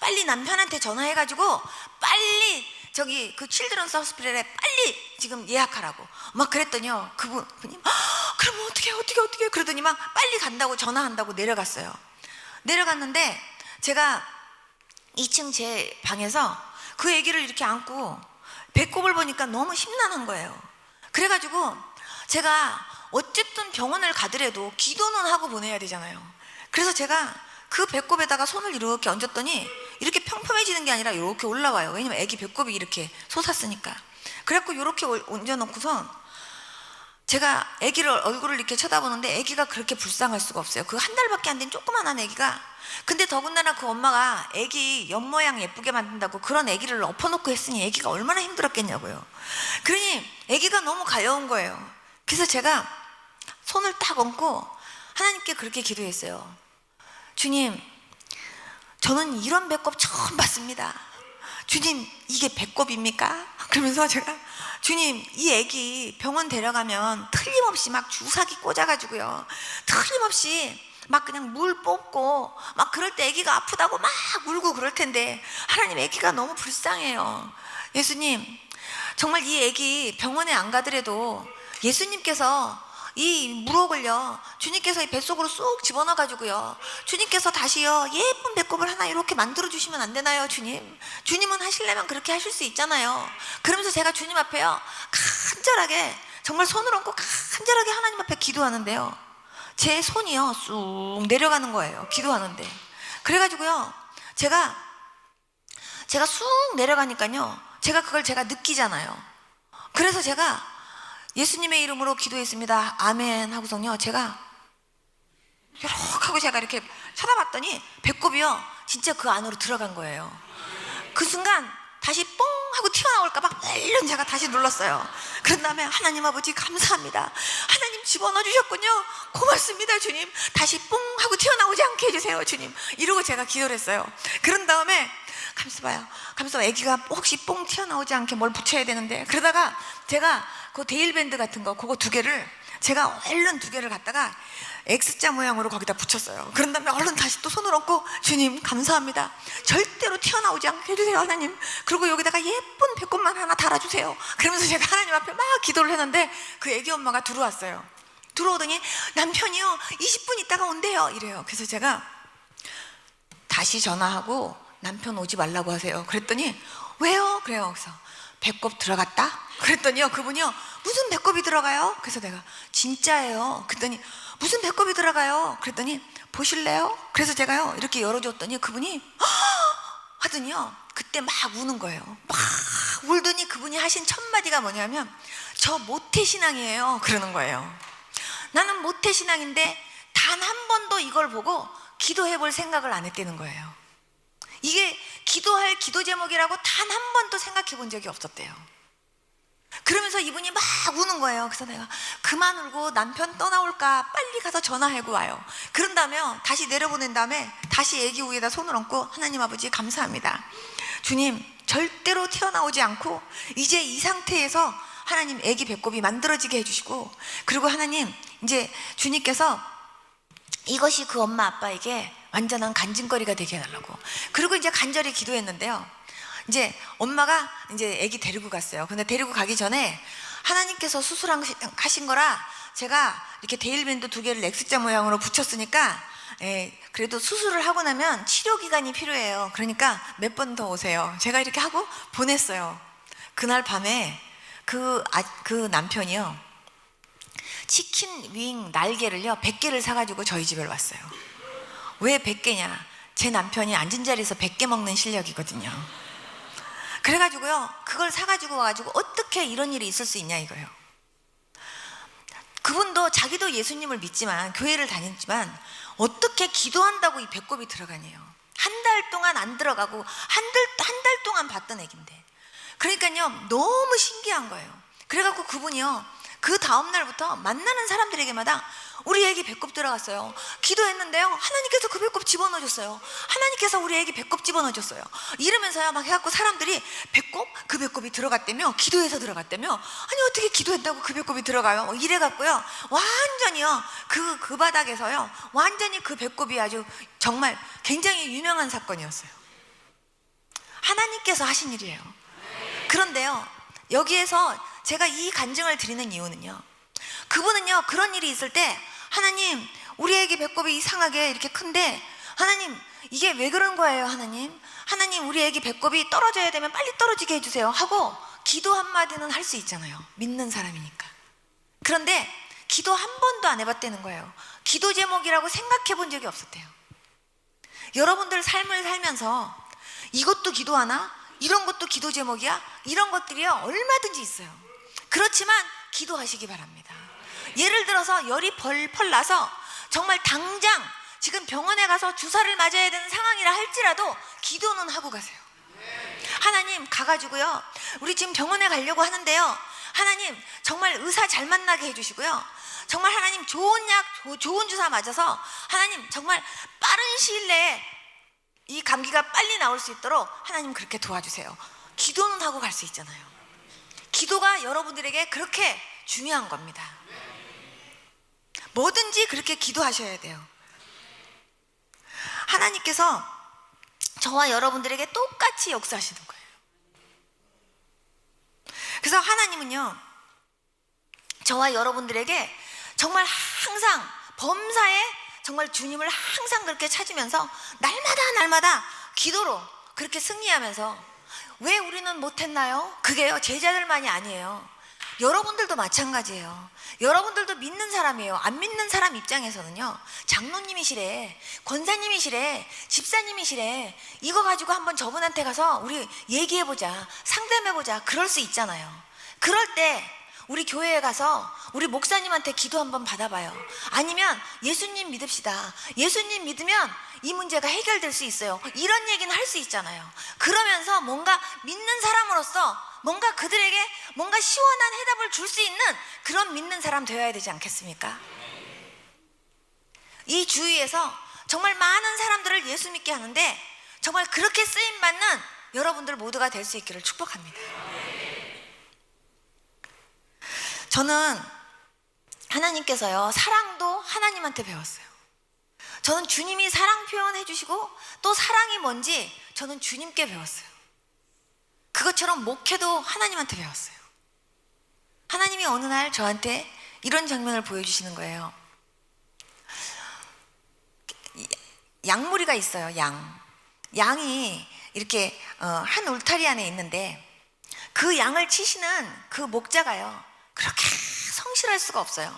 빨리 남편한테 전화해가지고 빨리 저기 그 칠드런스 호스피털에 빨리 지금 예약하라고 막 그랬더니요 그분이 그럼 어떻게 그러더니 막 빨리 간다고 전화한다고 내려갔어요. 내려갔는데 제가 2층 제 방에서 그 아기를 이렇게 안고 배꼽을 보니까 너무 심란한 거예요. 그래가지고 제가 어쨌든 병원을 가더라도 기도는 하고 보내야 되잖아요. 그래서 제가 그 배꼽에다가 손을 이렇게 얹었더니 이렇게 평평해지는 게 아니라 이렇게 올라와요. 왜냐면 아기 배꼽이 이렇게 솟았으니까. 그래갖고 이렇게 얹어놓고선 제가 아기를 얼굴을 이렇게 쳐다보는데 아기가 그렇게 불쌍할 수가 없어요. 그 한 달밖에 안 된 조그만한 아기가. 근데 더군다나 그 엄마가 아기 옆모양 예쁘게 만든다고 그런 아기를 엎어놓고 했으니 아기가 얼마나 힘들었겠냐고요. 그러니 아기가 너무 가여운 거예요. 그래서 제가 손을 딱 얹고 하나님께 그렇게 기도했어요. 주님, 저는 이런 배꼽 처음 봤습니다. 주님, 이게 배꼽입니까? 그러면서 제가 주님, 이 애기 병원 데려가면 틀림없이 막 주사기 꽂아가지고요, 틀림없이 막 그냥 물 뽑고 막 그럴 때 애기가 아프다고 막 울고 그럴 텐데 하나님, 애기가 너무 불쌍해요. 예수님, 정말 이 애기 병원에 안 가더라도 예수님께서 이 무럭을요 주님께서 이 뱃속으로 쏙 집어넣어 가지고요 주님께서 다시요 예쁜 배꼽을 하나 이렇게 만들어 주시면 안 되나요? 주님은 하시려면 그렇게 하실 수 있잖아요. 그러면서 제가 주님 앞에요 간절하게 정말 손을 얹고 간절하게 하나님 앞에 기도하는데요, 제 손이요 쑥 내려가는 거예요, 기도하는데. 그래가지고요 제가 쑥 내려가니까요 제가 그걸 제가 느끼잖아요. 그래서 제가 예수님의 이름으로 기도했습니다, 아멘 하고서요 제가 이렇게 하고 제가 이렇게 쳐다봤더니 배꼽이요 진짜 그 안으로 들어간 거예요. 그 순간 다시 뽕 하고 튀어나올까 봐 얼른 제가 다시 눌렀어요. 그런 다음에 하나님 아버지 감사합니다, 하나님 집어넣어 주셨군요, 고맙습니다 주님, 다시 뽕 하고 튀어나오지 않게 해주세요 주님, 이러고 제가 기도를 했어요. 그런 다음에 가면서 아기가 혹시 뽕 튀어나오지 않게 뭘 붙여야 되는데, 그러다가 제가 그 데일밴드 같은 거 그거 2개를 제가 얼른 2개를 갖다가 X자 모양으로 거기다 붙였어요. 그런 다음에 얼른 다시 또 손을 얹고 주님 감사합니다, 절대로 튀어나오지 않게 해주세요 하나님, 그리고 여기다가 예쁜 배꼽만 하나 달아주세요. 그러면서 제가 하나님 앞에 막 기도를 했는데 그 애기 엄마가 들어왔어요. 들어오더니 남편이요 20분 있다가 온대요 이래요. 그래서 제가 다시 전화하고 남편 오지 말라고 하세요 그랬더니 왜요? 그래요. 그래서 배꼽 들어갔다? 그랬더니요 그분이요 무슨 배꼽이 들어가요? 그래서 내가 진짜예요 그랬더니 무슨 배꼽이 들어가요? 그랬더니 보실래요? 그래서 제가요 이렇게 열어줬더니 그분이 하더니요 그때 막 우는 거예요. 막 울더니 그분이 하신 첫 마디가 뭐냐면 저 모태신앙이에요 그러는 거예요. 나는 모태신앙인데 단 한 번도 이걸 보고 기도해 볼 생각을 안 했다는 거예요. 이게 기도할 기도 제목이라고 단 한 번도 생각해 본 적이 없었대요. 그러면서 이분이 막 우는 거예요. 그래서 내가 그만 울고 남편 떠나올까 빨리 가서 전화하고 와요. 그런 다음에 다시 내려보낸 다음에 다시 애기 위에다 손을 얹고 하나님 아버지 감사합니다, 주님 절대로 튀어나오지 않고 이제 이 상태에서 하나님 애기 배꼽이 만들어지게 해주시고, 그리고 하나님 이제 주님께서 이것이 그 엄마 아빠에게 완전한 간증거리가 되게 해달라고. 그리고 이제 간절히 기도했는데요, 이제 엄마가 이제 아기 데리고 갔어요. 근데 데리고 가기 전에 하나님께서 수술하신 거라 제가 이렇게 데일밴드 2개를 X자 모양으로 붙였으니까 그래도 수술을 하고 나면 치료 기간이 필요해요. 그러니까 몇 번 더 오세요. 제가 이렇게 하고 보냈어요. 그날 밤에 그 남편이요 치킨 윙 날개를요 100개를 사가지고 저희 집에 왔어요. 왜 100개냐? 제 남편이 앉은 자리에서 100개 먹는 실력이거든요. 그래가지고요 그걸 사가지고 와가지고 어떻게 이런 일이 있을 수 있냐 이거예요. 그분도 자기도 예수님을 믿지만 교회를 다녔지만 어떻게 기도한다고 이 배꼽이 들어가네요. 한 달 동안 안 들어가고 한 달 동안 봤던 애긴데. 그러니까요 너무 신기한 거예요. 그래갖고 그분이요 그 다음날부터 만나는 사람들에게마다 우리 애기 배꼽 들어갔어요, 기도했는데요 하나님께서 그 배꼽 집어넣어줬어요, 하나님께서 우리 애기 배꼽 집어넣어줬어요 이러면서요 막 해갖고 사람들이 그 배꼽이 들어갔다며, 기도해서 들어갔다며, 아니 어떻게 기도했다고 그 배꼽이 들어가요 이래갖고요 완전히요 그 바닥에서요 완전히 그 배꼽이 아주 정말 굉장히 유명한 사건이었어요. 하나님께서 하신 일이에요. 그런데요 여기에서 제가 이 간증을 드리는 이유는요, 그분은요 그런 일이 있을 때 하나님 우리 애기 배꼽이 이상하게 이렇게 큰데 하나님 이게 왜 그런 거예요, 하나님 우리 애기 배꼽이 떨어져야 되면 빨리 떨어지게 해주세요 하고 기도 한마디는 할 수 있잖아요, 믿는 사람이니까. 그런데 기도 한 번도 안 해봤다는 거예요. 기도 제목이라고 생각해 본 적이 없었대요. 여러분들 삶을 살면서 이것도 기도하나? 이런 것도 기도 제목이야? 이런 것들이요 얼마든지 있어요. 그렇지만 기도하시기 바랍니다. 예를 들어서 열이 펄펄 나서 정말 당장 지금 병원에 가서 주사를 맞아야 되는 상황이라 할지라도 기도는 하고 가세요. 하나님 가가지고요 우리 지금 병원에 가려고 하는데요 하나님 정말 의사 잘 만나게 해주시고요, 정말 하나님 좋은 약 좋은 주사 맞아서 하나님 정말 빠른 시일 내에 이 감기가 빨리 나올 수 있도록 하나님 그렇게 도와주세요. 기도는 하고 갈 수 있잖아요. 기도가 여러분들에게 그렇게 중요한 겁니다. 뭐든지 그렇게 기도하셔야 돼요. 하나님께서 저와 여러분들에게 똑같이 역사하시는 거예요. 그래서 하나님은요 저와 여러분들에게 정말 항상 범사에 정말 주님을 항상 그렇게 찾으면서 날마다 기도로 그렇게 승리하면서 왜 우리는 못했나요? 그게요, 제자들만이 아니에요. 여러분들도 마찬가지예요. 여러분들도 믿는 사람이에요. 안 믿는 사람 입장에서는요, 장로님이시래, 권사님이시래, 집사님이시래, 이거 가지고 한번 저분한테 가서 우리 얘기해보자, 상담해보자, 그럴 수 있잖아요. 그럴 때 우리 교회에 가서 우리 목사님한테 기도 한번 받아봐요. 아니면 예수님 믿읍시다. 예수님 믿으면 이 문제가 해결될 수 있어요. 이런 얘기는 할 수 있잖아요. 그러면서 뭔가 믿는 사람으로서 뭔가 그들에게 뭔가 시원한 해답을 줄 수 있는 그런 믿는 사람 되어야 되지 않겠습니까? 이 주위에서 정말 많은 사람들을 예수 믿게 하는데 정말 그렇게 쓰임받는 여러분들 모두가 될 수 있기를 축복합니다. 저는 하나님께서요, 사랑도 하나님한테 배웠어요. 저는 주님이 사랑 표현해 주시고 또 사랑이 뭔지 저는 주님께 배웠어요. 그것처럼 목회도 하나님한테 배웠어요. 하나님이 어느 날 저한테 이런 장면을 보여주시는 거예요. 양무리가 있어요. 양이 이렇게 한 울타리 안에 있는데 그 양을 치시는 그 목자가요, 그렇게 성실할 수가 없어요.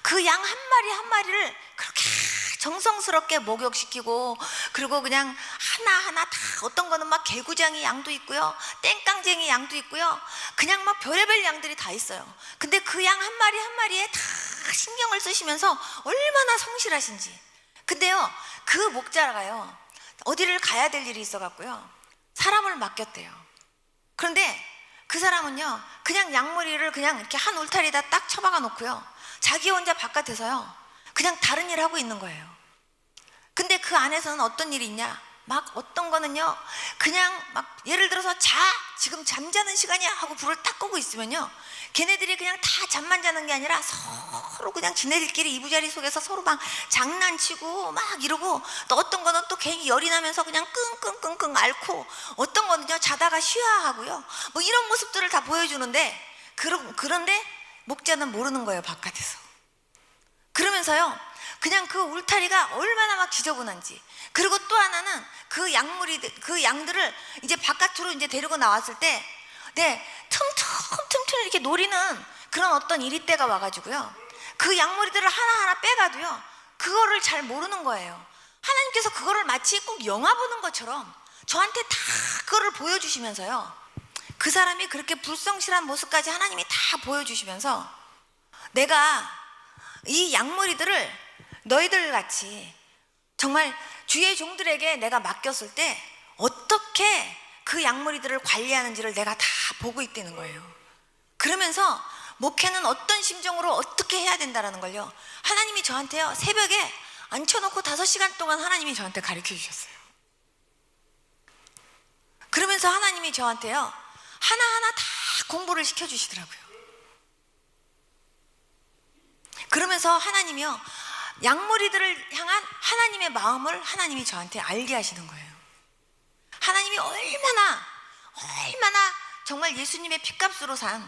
그 양 한 마리 한 마리를 그렇게 정성스럽게 목욕시키고, 그리고 그냥 하나하나 다, 어떤 거는 막 개구장이 양도 있고요, 땡깡쟁이 양도 있고요, 그냥 막 별의별 양들이 다 있어요. 근데 그 양 한 마리 한 마리에 다 신경을 쓰시면서 얼마나 성실하신지. 근데요, 그 목자가요, 어디를 가야 될 일이 있어갖고요, 사람을 맡겼대요. 그런데 그 사람은요, 그냥 양머리를 그냥 이렇게 한 울타리에다 딱 처박아 놓고요, 자기 혼자 바깥에서요 그냥 다른 일 하고 있는 거예요. 근데 그 안에서는 어떤 일이 있냐, 막 어떤 거는요, 그냥 막 예를 들어서 지금 잠자는 시간이야 하고 불을 딱 끄고 있으면요, 걔네들이 그냥 다 잠만 자는 게 아니라 서로 그냥 지네들끼리 이부자리 속에서 서로 막 장난치고 막 이러고, 또 어떤 거는 또 괜히 열이 나면서 그냥 끙끙끙끙 앓고, 어떤 거는요 자다가 쉬어야 하고요, 뭐 이런 모습들을 다 보여주는데, 그런데 목자는 모르는 거예요, 바깥에서. 그러면서요, 그냥 그 울타리가 얼마나 막 지저분한지. 그리고 또 하나는 그 양들을 이제 바깥으로 이제 데리고 나왔을 때, 틈틈 이렇게 노리는 그런 어떤 이리때가 와가지고요, 그 양머리들을 하나하나 빼가도요, 그거를 잘 모르는 거예요. 하나님께서 그거를 마치 꼭 영화 보는 것처럼 저한테 다 그거를 보여주시면서요, 그 사람이 그렇게 불성실한 모습까지 하나님이 다 보여주시면서, 내가 이 양머리들을 너희들 같이 정말 주의 종들에게 내가 맡겼을 때 어떻게 그 양머리들을 관리하는지를 내가 다 보고 있다는 거예요. 그러면서 목회는 어떤 심정으로 어떻게 해야 된다는 걸요, 하나님이 저한테요 새벽에 앉혀놓고 5시간 동안 하나님이 저한테 가르쳐 주셨어요. 그러면서 하나님이 저한테요 하나하나 다 공부를 시켜주시더라고요. 그러면서 하나님이요, 양머리들을 향한 하나님의 마음을 하나님이 저한테 알게 하시는 거예요. 하나님이 얼마나 정말 예수님의 핏값으로 산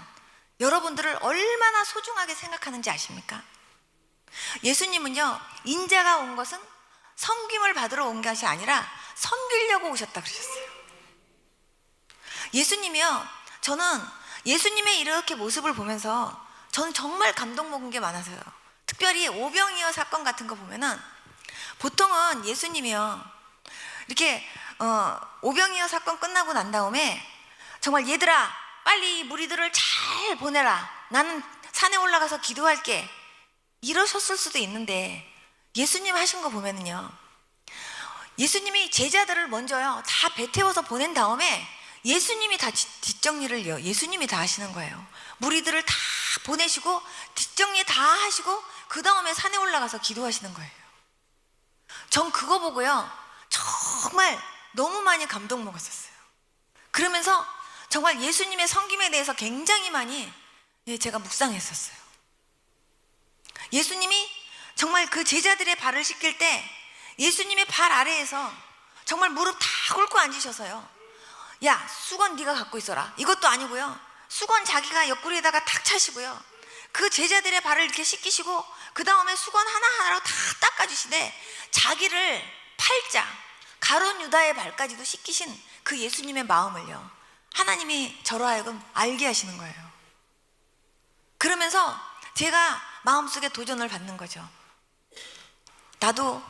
여러분들을 얼마나 소중하게 생각하는지 아십니까? 예수님은요, 인자가 온 것은 섬김을 받으러 온 것이 아니라 섬기려고 오셨다 그러셨어요. 예수님이요, 저는 예수님의 이렇게 모습을 보면서 저는 정말 감동 먹은 게 많아서요. 특별히 오병이어 사건 같은 거 보면은 보통은 예수님이요, 이렇게 오병이어 사건 끝나고 난 다음에 정말 얘들아 빨리 이 무리들을 잘 보내라, 나는 산에 올라가서 기도할게, 이러셨을 수도 있는데, 예수님 하신 거 보면은요, 예수님이 제자들을 먼저요 다 배 태워서 보낸 다음에 예수님이 다 뒷정리를요 예수님이 다 하시는 거예요. 무리들을 다 보내시고 뒷정리 다 하시고 그 다음에 산에 올라가서 기도하시는 거예요. 전 그거 보고요 정말 너무 많이 감동 먹었었어요. 그러면서 정말 예수님의 섬김에 대해서 굉장히 많이 제가 묵상했었어요. 예수님이 정말 그 제자들의 발을 씻길 때 예수님의 발 아래에서 정말 무릎 다 꿇고 앉으셔서요, 야 수건 네가 갖고 있어라, 이것도 아니고요, 수건 자기가 옆구리에다가 탁 차시고요, 그 제자들의 발을 이렇게 씻기시고 그 다음에 수건 하나하나로 다 닦아주시되 자기를 팔자 가룟 유다의 발까지도 씻기신 그 예수님의 마음을요, 하나님이 저로 하여금 알게 하시는 거예요. 그러면서 제가 마음속에 도전을 받는 거죠. 나도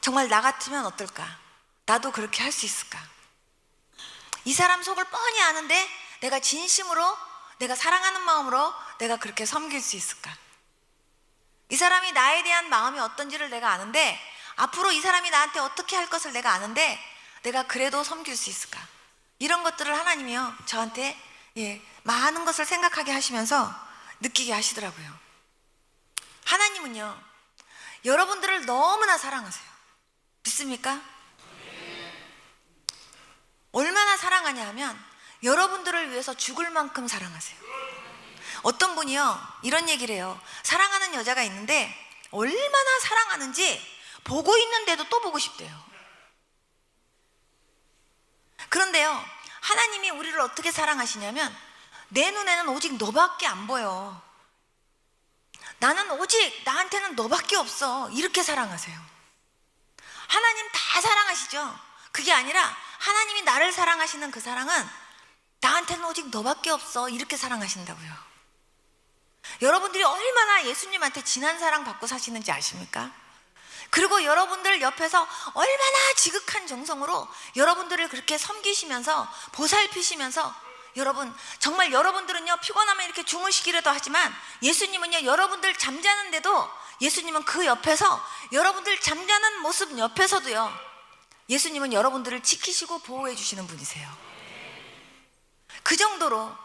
정말 나 같으면 어떨까? 나도 그렇게 할 수 있을까? 이 사람 속을 뻔히 아는데 내가 진심으로, 내가 사랑하는 마음으로 내가 그렇게 섬길 수 있을까? 이 사람이 나에 대한 마음이 어떤지를 내가 아는데, 앞으로 이 사람이 나한테 어떻게 할 것을 내가 아는데 내가 그래도 섬길 수 있을까? 이런 것들을 하나님이요 저한테 많은 것을 생각하게 하시면서 느끼게 하시더라고요. 하나님은요 여러분들을 너무나 사랑하세요. 믿습니까? 얼마나 사랑하냐 하면 여러분들을 위해서 죽을 만큼 사랑하세요. 어떤 분이요 이런 얘기를 해요. 사랑하는 여자가 있는데 얼마나 사랑하는지 보고 있는데도 또 보고 싶대요. 그런데요 하나님이 우리를 어떻게 사랑하시냐면 내 눈에는 오직 너밖에 안 보여. 나는 오직 나한테는 너밖에 없어. 이렇게 사랑하세요. 하나님 다 사랑하시죠. 그게 아니라 하나님이 나를 사랑하시는 그 사랑은 나한테는 오직 너밖에 없어. 이렇게 사랑하신다고요. 여러분들이 얼마나 예수님한테 진한 사랑 받고 사시는지 아십니까? 그리고 여러분들 옆에서 얼마나 지극한 정성으로 여러분들을 그렇게 섬기시면서 보살피시면서, 여러분 정말 여러분들은요 피곤하면 이렇게 주무시기라도 하지만 예수님은요 여러분들 잠자는데도 예수님은 그 옆에서, 여러분들 잠자는 모습 옆에서도요 예수님은 여러분들을 지키시고 보호해 주시는 분이세요. 그 정도로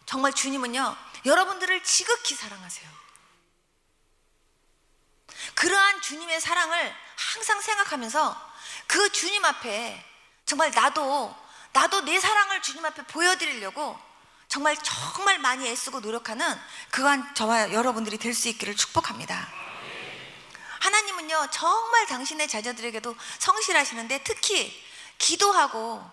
정말 주님은요 여러분들을 지극히 사랑하세요. 그러한 주님의 사랑을 항상 생각하면서 그 주님 앞에 정말 나도 내 사랑을 주님 앞에 보여드리려고 정말 많이 애쓰고 노력하는 그한 저와 여러분들이 될 수 있기를 축복합니다. 하나님은요 정말 당신의 자녀들에게도 성실하시는데, 특히 기도하고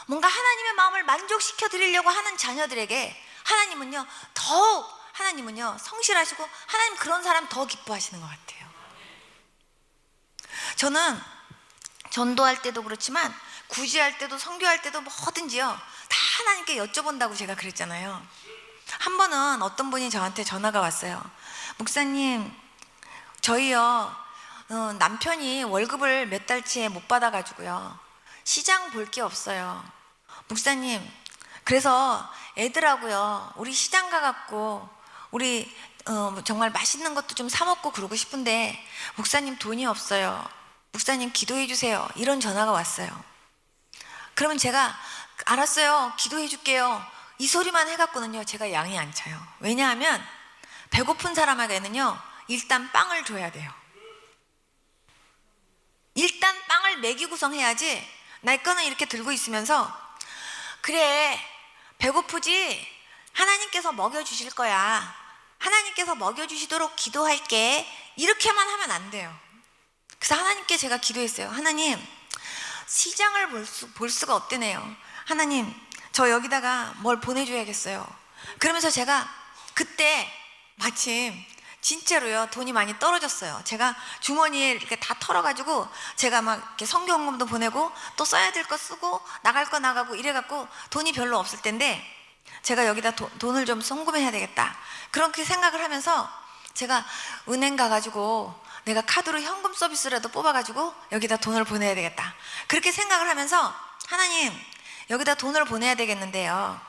뭔가 하나님의 마음을 만족시켜 드리려고 하는 자녀들에게 하나님은요 더욱 성실하시고, 하나님 그런 사람 더 기뻐하시는 것 같아요. 저는 전도할 때도 그렇지만 구제할 때도 선교할 때도 뭐든지요 다 하나님께 여쭤본다고 제가 그랬잖아요. 한 번은 어떤 분이 저한테 전화가 왔어요. 목사님, 저희요 남편이 월급을 몇 달치에 못 받아가지고요 시장 볼 게 없어요. 목사님, 그래서 애들하고요 우리 시장 가갖고 우리 정말 맛있는 것도 좀 사 먹고 그러고 싶은데 목사님 돈이 없어요. 목사님 기도해 주세요. 이런 전화가 왔어요. 그러면 제가 알았어요, 기도해 줄게요, 이 소리만 해갖고는요 제가 양이 안 차요. 왜냐하면 배고픈 사람에게는요 일단 빵을 줘야 돼요. 일단 빵을 먹이고선 해야지, 날 거는 이렇게 들고 있으면서 그래 배고프지? 하나님께서 먹여주실 거야. 하나님께서 먹여주시도록 기도할게. 이렇게만 하면 안 돼요. 그래서 하나님께 제가 기도했어요. 하나님, 시장을 볼 수가 없대네요. 하나님, 저 여기다가 뭘 보내줘야겠어요. 그러면서 제가 그때 마침 진짜로요 돈이 많이 떨어졌어요. 제가 주머니에 이렇게 다 털어가지고 제가 막 이렇게 성경금도 보내고 또 써야 될 거 쓰고 나갈 거 나가고 이래갖고 돈이 별로 없을 텐데 제가 여기다 돈을 좀 송금해야 되겠다, 그렇게 생각을 하면서 제가 은행 가가지고 내가 카드로 현금 서비스라도 뽑아가지고 여기다 돈을 보내야 되겠다, 그렇게 생각을 하면서 하나님 여기다 돈을 보내야 되겠는데요,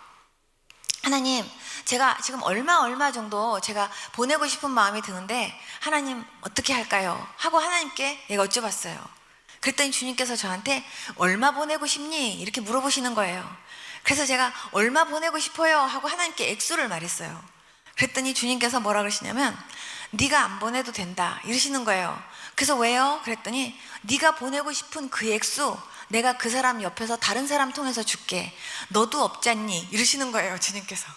하나님 제가 지금 얼마 정도 제가 보내고 싶은 마음이 드는데 하나님 어떻게 할까요? 하고 하나님께 내가 여쭤봤어요. 그랬더니 주님께서 저한테 얼마 보내고 싶니? 이렇게 물어보시는 거예요. 그래서 제가 얼마 보내고 싶어요 하고 하나님께 액수를 말했어요. 그랬더니 주님께서 뭐라 그러시냐면 네가 안 보내도 된다 이러시는 거예요. 그래서 왜요? 그랬더니 네가 보내고 싶은 그 액수 내가 그 사람 옆에서 다른 사람 통해서 줄게. 너도 없잖니? 이러시는 거예요, 주님께서.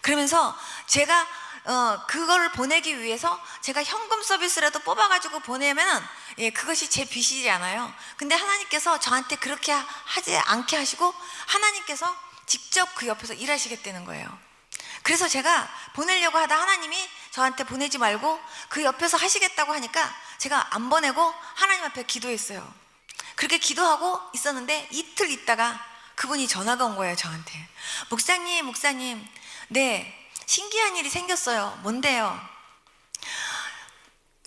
그러면서 제가 그걸 보내기 위해서 제가 현금 서비스라도 뽑아가지고 보내면은 그것이 제 빚이지 않아요. 근데 하나님께서 저한테 그렇게 하지 않게 하시고 하나님께서 직접 그 옆에서 일하시겠다는 거예요. 그래서 제가 보내려고 하다 하나님이 저한테 보내지 말고 그 옆에서 하시겠다고 하니까 제가 안 보내고 하나님 앞에 기도했어요. 그렇게 기도하고 있었는데 이틀 있다가 그분이 전화가 온 거예요, 저한테. 목사님, 네, 신기한 일이 생겼어요. 뭔데요?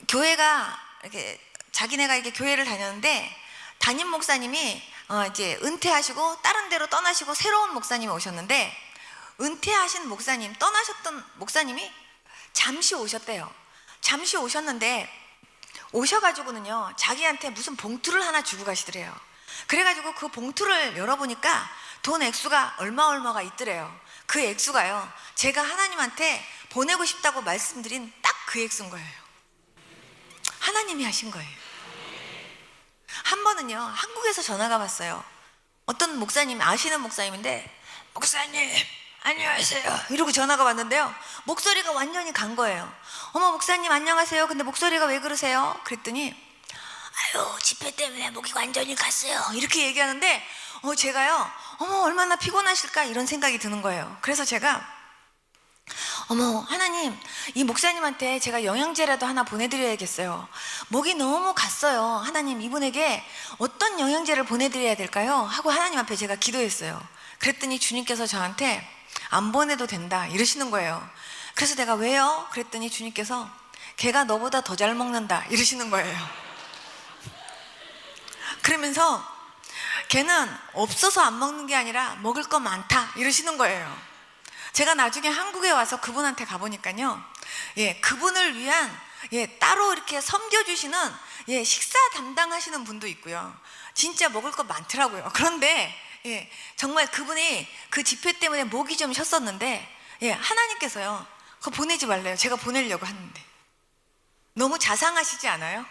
교회가 이렇게 자기네가 이렇게 교회를 다녔는데 담임 목사님이 이제 은퇴하시고 다른 데로 떠나시고 새로운 목사님이 오셨는데, 은퇴하신 목사님, 떠나셨던 목사님이 잠시 오셨대요. 잠시 오셨는데 오셔가지고는요, 자기한테 무슨 봉투를 하나 주고 가시더래요. 그래가지고 그 봉투를 열어보니까 돈 액수가 얼마가 있더래요. 그 액수가요, 제가 하나님한테 보내고 싶다고 말씀드린 딱 그 액수인 거예요. 하나님이 하신 거예요. 한 번은요, 한국에서 전화가 왔어요. 어떤 목사님, 아시는 목사님인데, 목사님 안녕하세요 이러고 전화가 왔는데요, 목소리가 완전히 간 거예요. 어머 목사님 안녕하세요, 근데 목소리가 왜 그러세요? 그랬더니 아유 집회 때문에 목이 완전히 갔어요 이렇게 얘기하는데, 제가요, 어머 얼마나 피곤하실까 이런 생각이 드는 거예요. 그래서 제가 어머 하나님, 이 목사님한테 제가 영양제라도 하나 보내드려야겠어요. 목이 너무 갔어요. 하나님, 이분에게 어떤 영양제를 보내드려야 될까요? 하고 하나님 앞에 제가 기도했어요. 그랬더니 주님께서 저한테 안 보내도 된다 이러시는 거예요. 그래서 내가 왜요? 그랬더니 주님께서 걔가 너보다 더 잘 먹는다 이러시는 거예요. 그러면서 걔는 없어서 안 먹는 게 아니라 먹을 거 많다 이러시는 거예요. 제가 나중에 한국에 와서 그분한테 가보니까요, 그분을 위한 따로 이렇게 섬겨주시는 식사 담당하시는 분도 있고요. 진짜 먹을 거 많더라고요. 그런데 정말 그분이 그 집회 때문에 목이 좀 쉬었었는데, 하나님께서요, 그거 보내지 말래요. 제가 보내려고 하는데. 너무 자상하시지 않아요?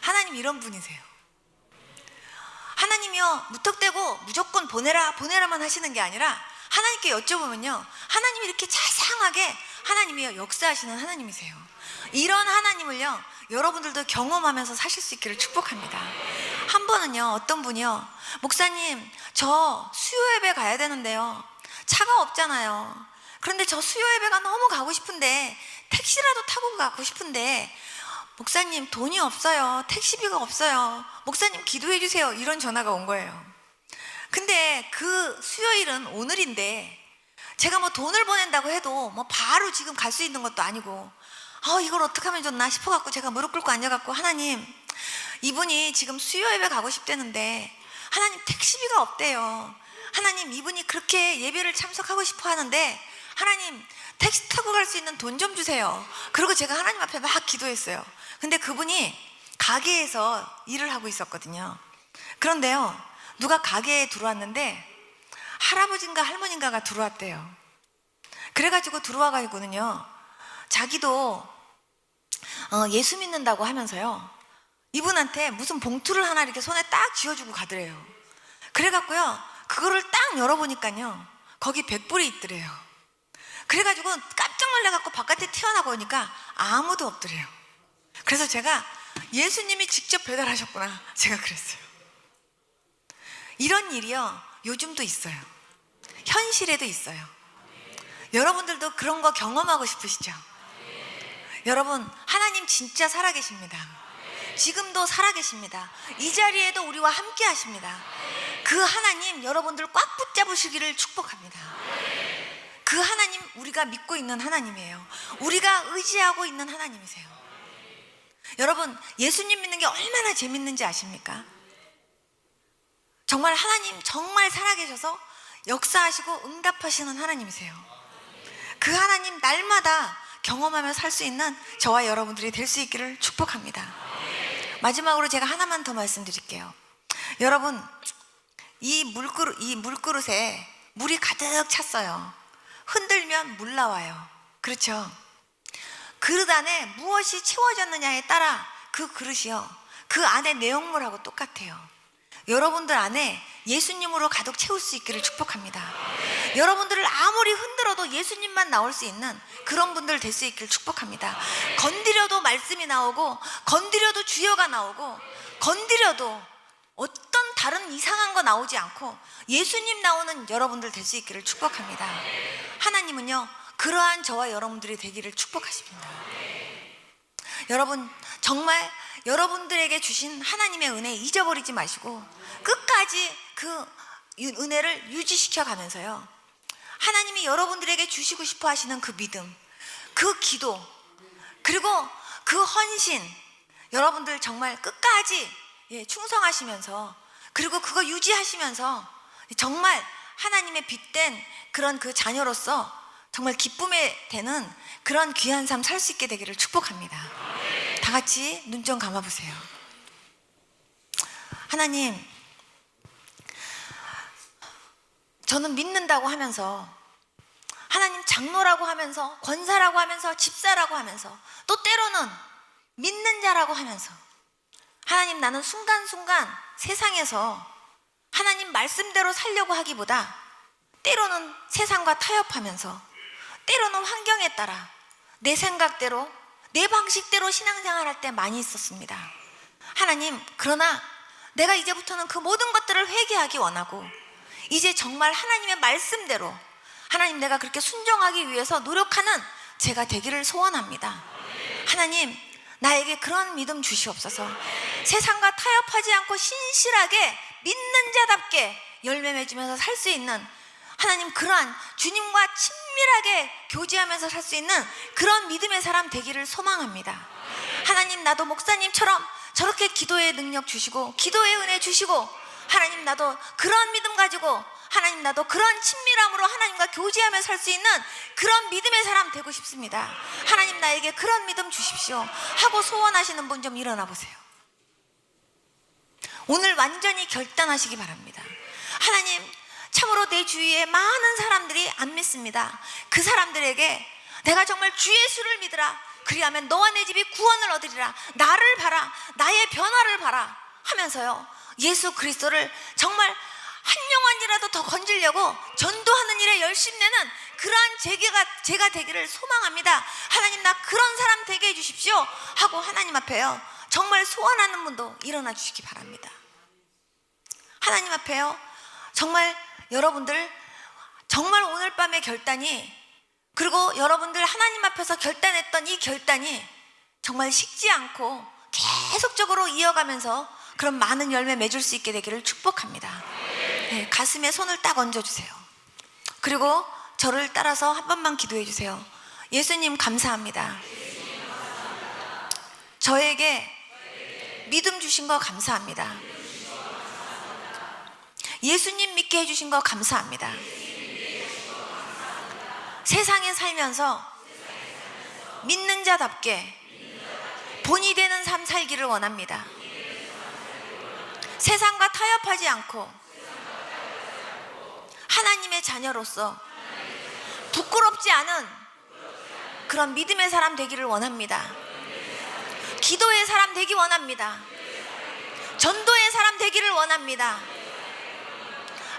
하나님 이런 분이세요. 하나님이요, 무턱대고 무조건 보내라만 하시는 게 아니라 하나님께 여쭤보면요, 하나님이 이렇게 자상하게 하나님이요 역사하시는 하나님이세요. 이런 하나님을요 여러분들도 경험하면서 사실 수 있기를 축복합니다. 한 번은요, 어떤 분이요, 목사님 저 수요 예배 가야 되는데요, 차가 없잖아요. 그런데 저 수요 예배가 너무 가고 싶은데 택시라도 타고 가고 싶은데 목사님 돈이 없어요. 택시비가 없어요. 목사님 기도해 주세요. 이런 전화가 온 거예요. 근데 그 수요일은 오늘인데 제가 뭐 돈을 보낸다고 해도 뭐 바로 지금 갈 수 있는 것도 아니고, 이걸 어떻게 하면 좋나 싶어갖고 제가 무릎 꿇고 앉아갖고, 하나님, 이분이 지금 수요 예배 가고 싶다는데 하나님 택시비가 없대요. 하나님, 이분이 그렇게 예배를 참석하고 싶어 하는데 하나님 택시 타고 갈 수 있는 돈 좀 주세요. 그리고 제가 하나님 앞에 막 기도했어요. 근데 그분이 가게에서 일을 하고 있었거든요. 그런데요, 누가 가게에 들어왔는데 할아버지인가 할머니인가가 들어왔대요. 그래가지고 들어와가지고는요, 자기도 예수 믿는다고 하면서요, 이분한테 무슨 봉투를 하나 이렇게 손에 딱 쥐어주고 가더래요. 그래갖고요, 그거를 딱 열어보니까요, 거기 100불이 있더래요. 그래가지고 깜짝 놀래갖고 바깥에 튀어나가 보니까 아무도 없더래요. 그래서 제가 예수님이 직접 배달하셨구나, 제가 그랬어요. 이런 일이요 요즘도 있어요. 현실에도 있어요. 여러분들도 그런 거 경험하고 싶으시죠? 여러분, 하나님 진짜 살아계십니다. 지금도 살아계십니다. 이 자리에도 우리와 함께 하십니다. 그 하나님 여러분들 꽉 붙잡으시기를 축복합니다. 그 하나님, 우리가 믿고 있는 하나님이에요. 우리가 의지하고 있는 하나님이세요. 여러분, 예수님 믿는 게 얼마나 재밌는지 아십니까? 정말 하나님 정말 살아계셔서 역사하시고 응답하시는 하나님이세요. 그 하나님 날마다 경험하며 살 수 있는 저와 여러분들이 될 수 있기를 축복합니다. 마지막으로 제가 하나만 더 말씀드릴게요. 여러분, 이 물그릇에 물이 가득 찼어요. 흔들면 물 나와요. 그렇죠? 그릇 안에 무엇이 채워졌느냐에 따라 그 그릇이요, 그 안에 내용물하고 똑같아요. 여러분들 안에 예수님으로 가득 채울 수 있기를 축복합니다. 여러분들을 아무리 흔들어도 예수님만 나올 수 있는 그런 분들 될 수 있기를 축복합니다. 건드려도 말씀이 나오고, 건드려도 주여가 나오고, 건드려도 어떤 다른 이상한 거 나오지 않고 예수님 나오는 여러분들 될 수 있기를 축복합니다. 하나님은요 그러한 저와 여러분들이 되기를 축복하십니다. 여러분, 정말 여러분들에게 주신 하나님의 은혜 잊어버리지 마시고 끝까지 그 은혜를 유지시켜 가면서요, 하나님이 여러분들에게 주시고 싶어 하시는 그 믿음, 그 기도, 그리고 그 헌신, 여러분들 정말 끝까지 충성하시면서, 그리고 그거 유지하시면서 정말 하나님의 빚된 그런 그 자녀로서 정말 기쁨에 되는 그런 귀한 삶 살 수 있게 되기를 축복합니다. 다 같이 눈 좀 감아보세요. 하나님, 저는 믿는다고 하면서, 하나님 장로라고 하면서, 권사라고 하면서, 집사라고 하면서, 또 때로는 믿는 자라고 하면서, 하나님, 나는 순간순간 세상에서 하나님 말씀대로 살려고 하기보다 때로는 세상과 타협하면서, 때로는 환경에 따라 내 생각대로, 내 방식대로 신앙생활할 때 많이 있었습니다. 하나님, 그러나 내가 이제부터는 그 모든 것들을 회개하기 원하고, 이제 정말 하나님의 말씀대로, 하나님, 내가 그렇게 순종하기 위해서 노력하는 제가 되기를 소원합니다. 하나님, 나에게 그런 믿음 주시옵소서. 세상과 타협하지 않고 신실하게 믿는 자답게 열매 맺으면서 살 수 있는, 하나님, 그러한 주님과 친밀하게 교제하면서 살 수 있는 그런 믿음의 사람 되기를 소망합니다. 하나님, 나도 목사님처럼 저렇게 기도의 능력 주시고 기도의 은혜 주시고, 하나님, 나도 그런 믿음 가지고, 하나님, 나도 그런 친밀함으로 하나님과 교제하며 살 수 있는 그런 믿음의 사람 되고 싶습니다. 하나님, 나에게 그런 믿음 주십시오 하고 소원하시는 분 좀 일어나 보세요. 오늘 완전히 결단하시기 바랍니다. 하나님, 참으로 내 주위에 많은 사람들이 안 믿습니다. 그 사람들에게 내가 정말 주 예수를 믿으라, 그리하면 너와 내 집이 구원을 얻으리라, 나를 봐라, 나의 변화를 봐라 하면서요, 예수 그리스도를 정말 한 영혼이라도 더 건지려고 전도하는 일에 열심내는 그러한 제가 되기를 소망합니다. 하나님, 나 그런 사람 되게 해주십시오 하고 하나님 앞에요, 정말 소원하는 분도 일어나 주시기 바랍니다. 하나님 앞에요, 정말 여러분들 정말 오늘 밤의 결단이, 그리고 여러분들 하나님 앞에서 결단했던 이 결단이 정말 식지 않고 계속적으로 이어가면서 그런 많은 열매 맺을 수 있게 되기를 축복합니다. 네, 가슴에 손을 딱 얹어주세요. 그리고 저를 따라서 한 번만 기도해 주세요. 예수님, 감사합니다. 저에게 믿음 주신 거 감사합니다. 예수님 믿게 해주신 거 감사합니다. 세상에 살면서 믿는 자답게 본이 되는 삶 살기를 원합니다. 세상과 타협하지 않고 하나님의 자녀로서 부끄럽지 않은 그런 믿음의 사람 되기를 원합니다. 기도의 사람 되기 원합니다. 전도의 사람 되기를 원합니다.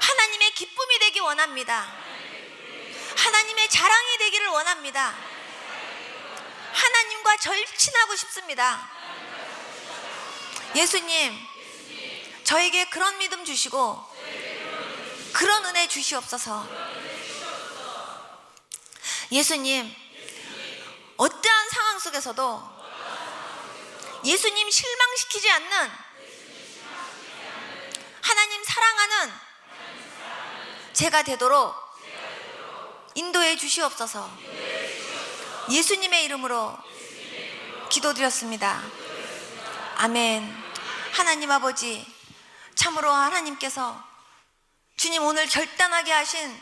하나님의 기쁨이 되기 원합니다. 하나님의 자랑이 되기를 원합니다. 하나님과 절친하고 싶습니다. 예수님, 저에게 그런 믿음 주시고 그런 은혜 주시옵소서. 예수님, 어떠한 상황 속에서도 예수님 실망시키지 않는, 하나님 사랑하는 제가 되도록 인도해 주시옵소서. 예수님의 이름으로 기도드렸습니다. 아멘. 하나님 아버지, 참으로 하나님께서 주님 오늘 결단하게 하신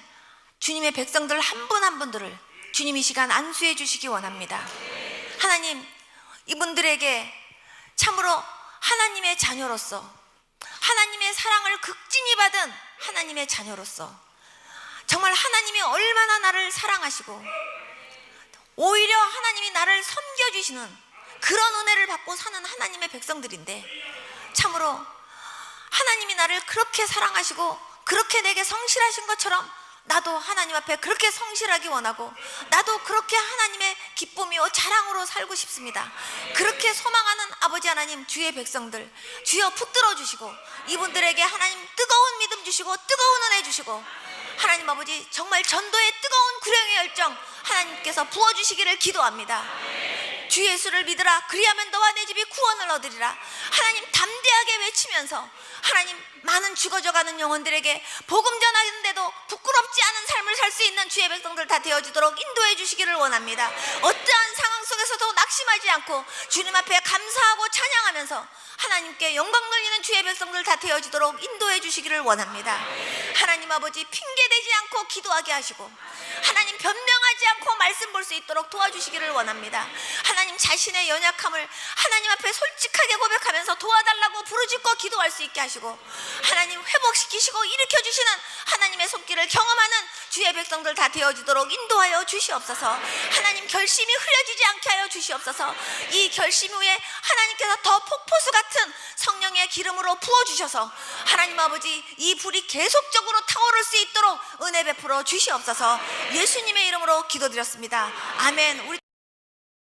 주님의 백성들 한 분 한 분들을 주님 이 시간 안수해 주시기 원합니다. 하나님, 이분들에게 참으로 하나님의 자녀로서, 하나님의 사랑을 극진히 받은 하나님의 자녀로서, 정말 하나님이 얼마나 나를 사랑하시고 오히려 하나님이 나를 섬겨주시는 그런 은혜를 받고 사는 하나님의 백성들인데, 참으로 하나님이 나를 그렇게 사랑하시고 그렇게 내게 성실하신 것처럼 나도 하나님 앞에 그렇게 성실하기 원하고, 나도 그렇게 하나님의 기쁨이요 자랑으로 살고 싶습니다. 그렇게 소망하는 아버지 하나님, 주의 백성들 주여 붙들어 주시고, 이분들에게 하나님 뜨거운 믿음 주시고 뜨거운 은혜 주시고, 하나님 아버지 정말 전도의 뜨거운 구령의 열정 하나님께서 부어주시기를 기도합니다. 주 예수를 믿으라. 그리하면 너와 내 집이 구원을 얻으리라. 하나님 담대하게 외치면서 하나님 많은 죽어져가는 영혼들에게 복음 전하는데도 부끄럽지 않은 삶을 살 수 있는 주의 백성들 다 되어지도록 인도해 주시기를 원합니다. 어떠한 상황 속에서도 낙심하지 않고 주님 앞에 감사하고 찬양하면서 하나님께 영광 돌리는 주의 백성들 다 되어지도록 인도해 주시기를 원합니다. 하나님 아버지 핑계대지 않고 기도하게 하시고 하나님 변명하지 않고 말씀 볼 수 있도록 도와주시기를 원합니다. 하나님 자신의 연약함을 하나님 앞에 솔직하게 고백하면서 도와달라고 부르짖고 기도할 수 있게 하시고 하나님 회복시키시고 일으켜주시는 하나님의 손길을 경험하는 주의 백성들 다 되어지도록 인도하여 주시옵소서. 하나님 결심이 흐려지지 않게 하여 주시옵소서. 이 결심 후에 하나님께서 더 폭포수 같은 성령의 기름으로 부어주셔서 하나님 아버지 이 불이 계속적으로 타오를 수 있도록 은혜 베풀어 주시옵소서. 예수님의 이름으로 기도드렸습니다. 아멘. 우리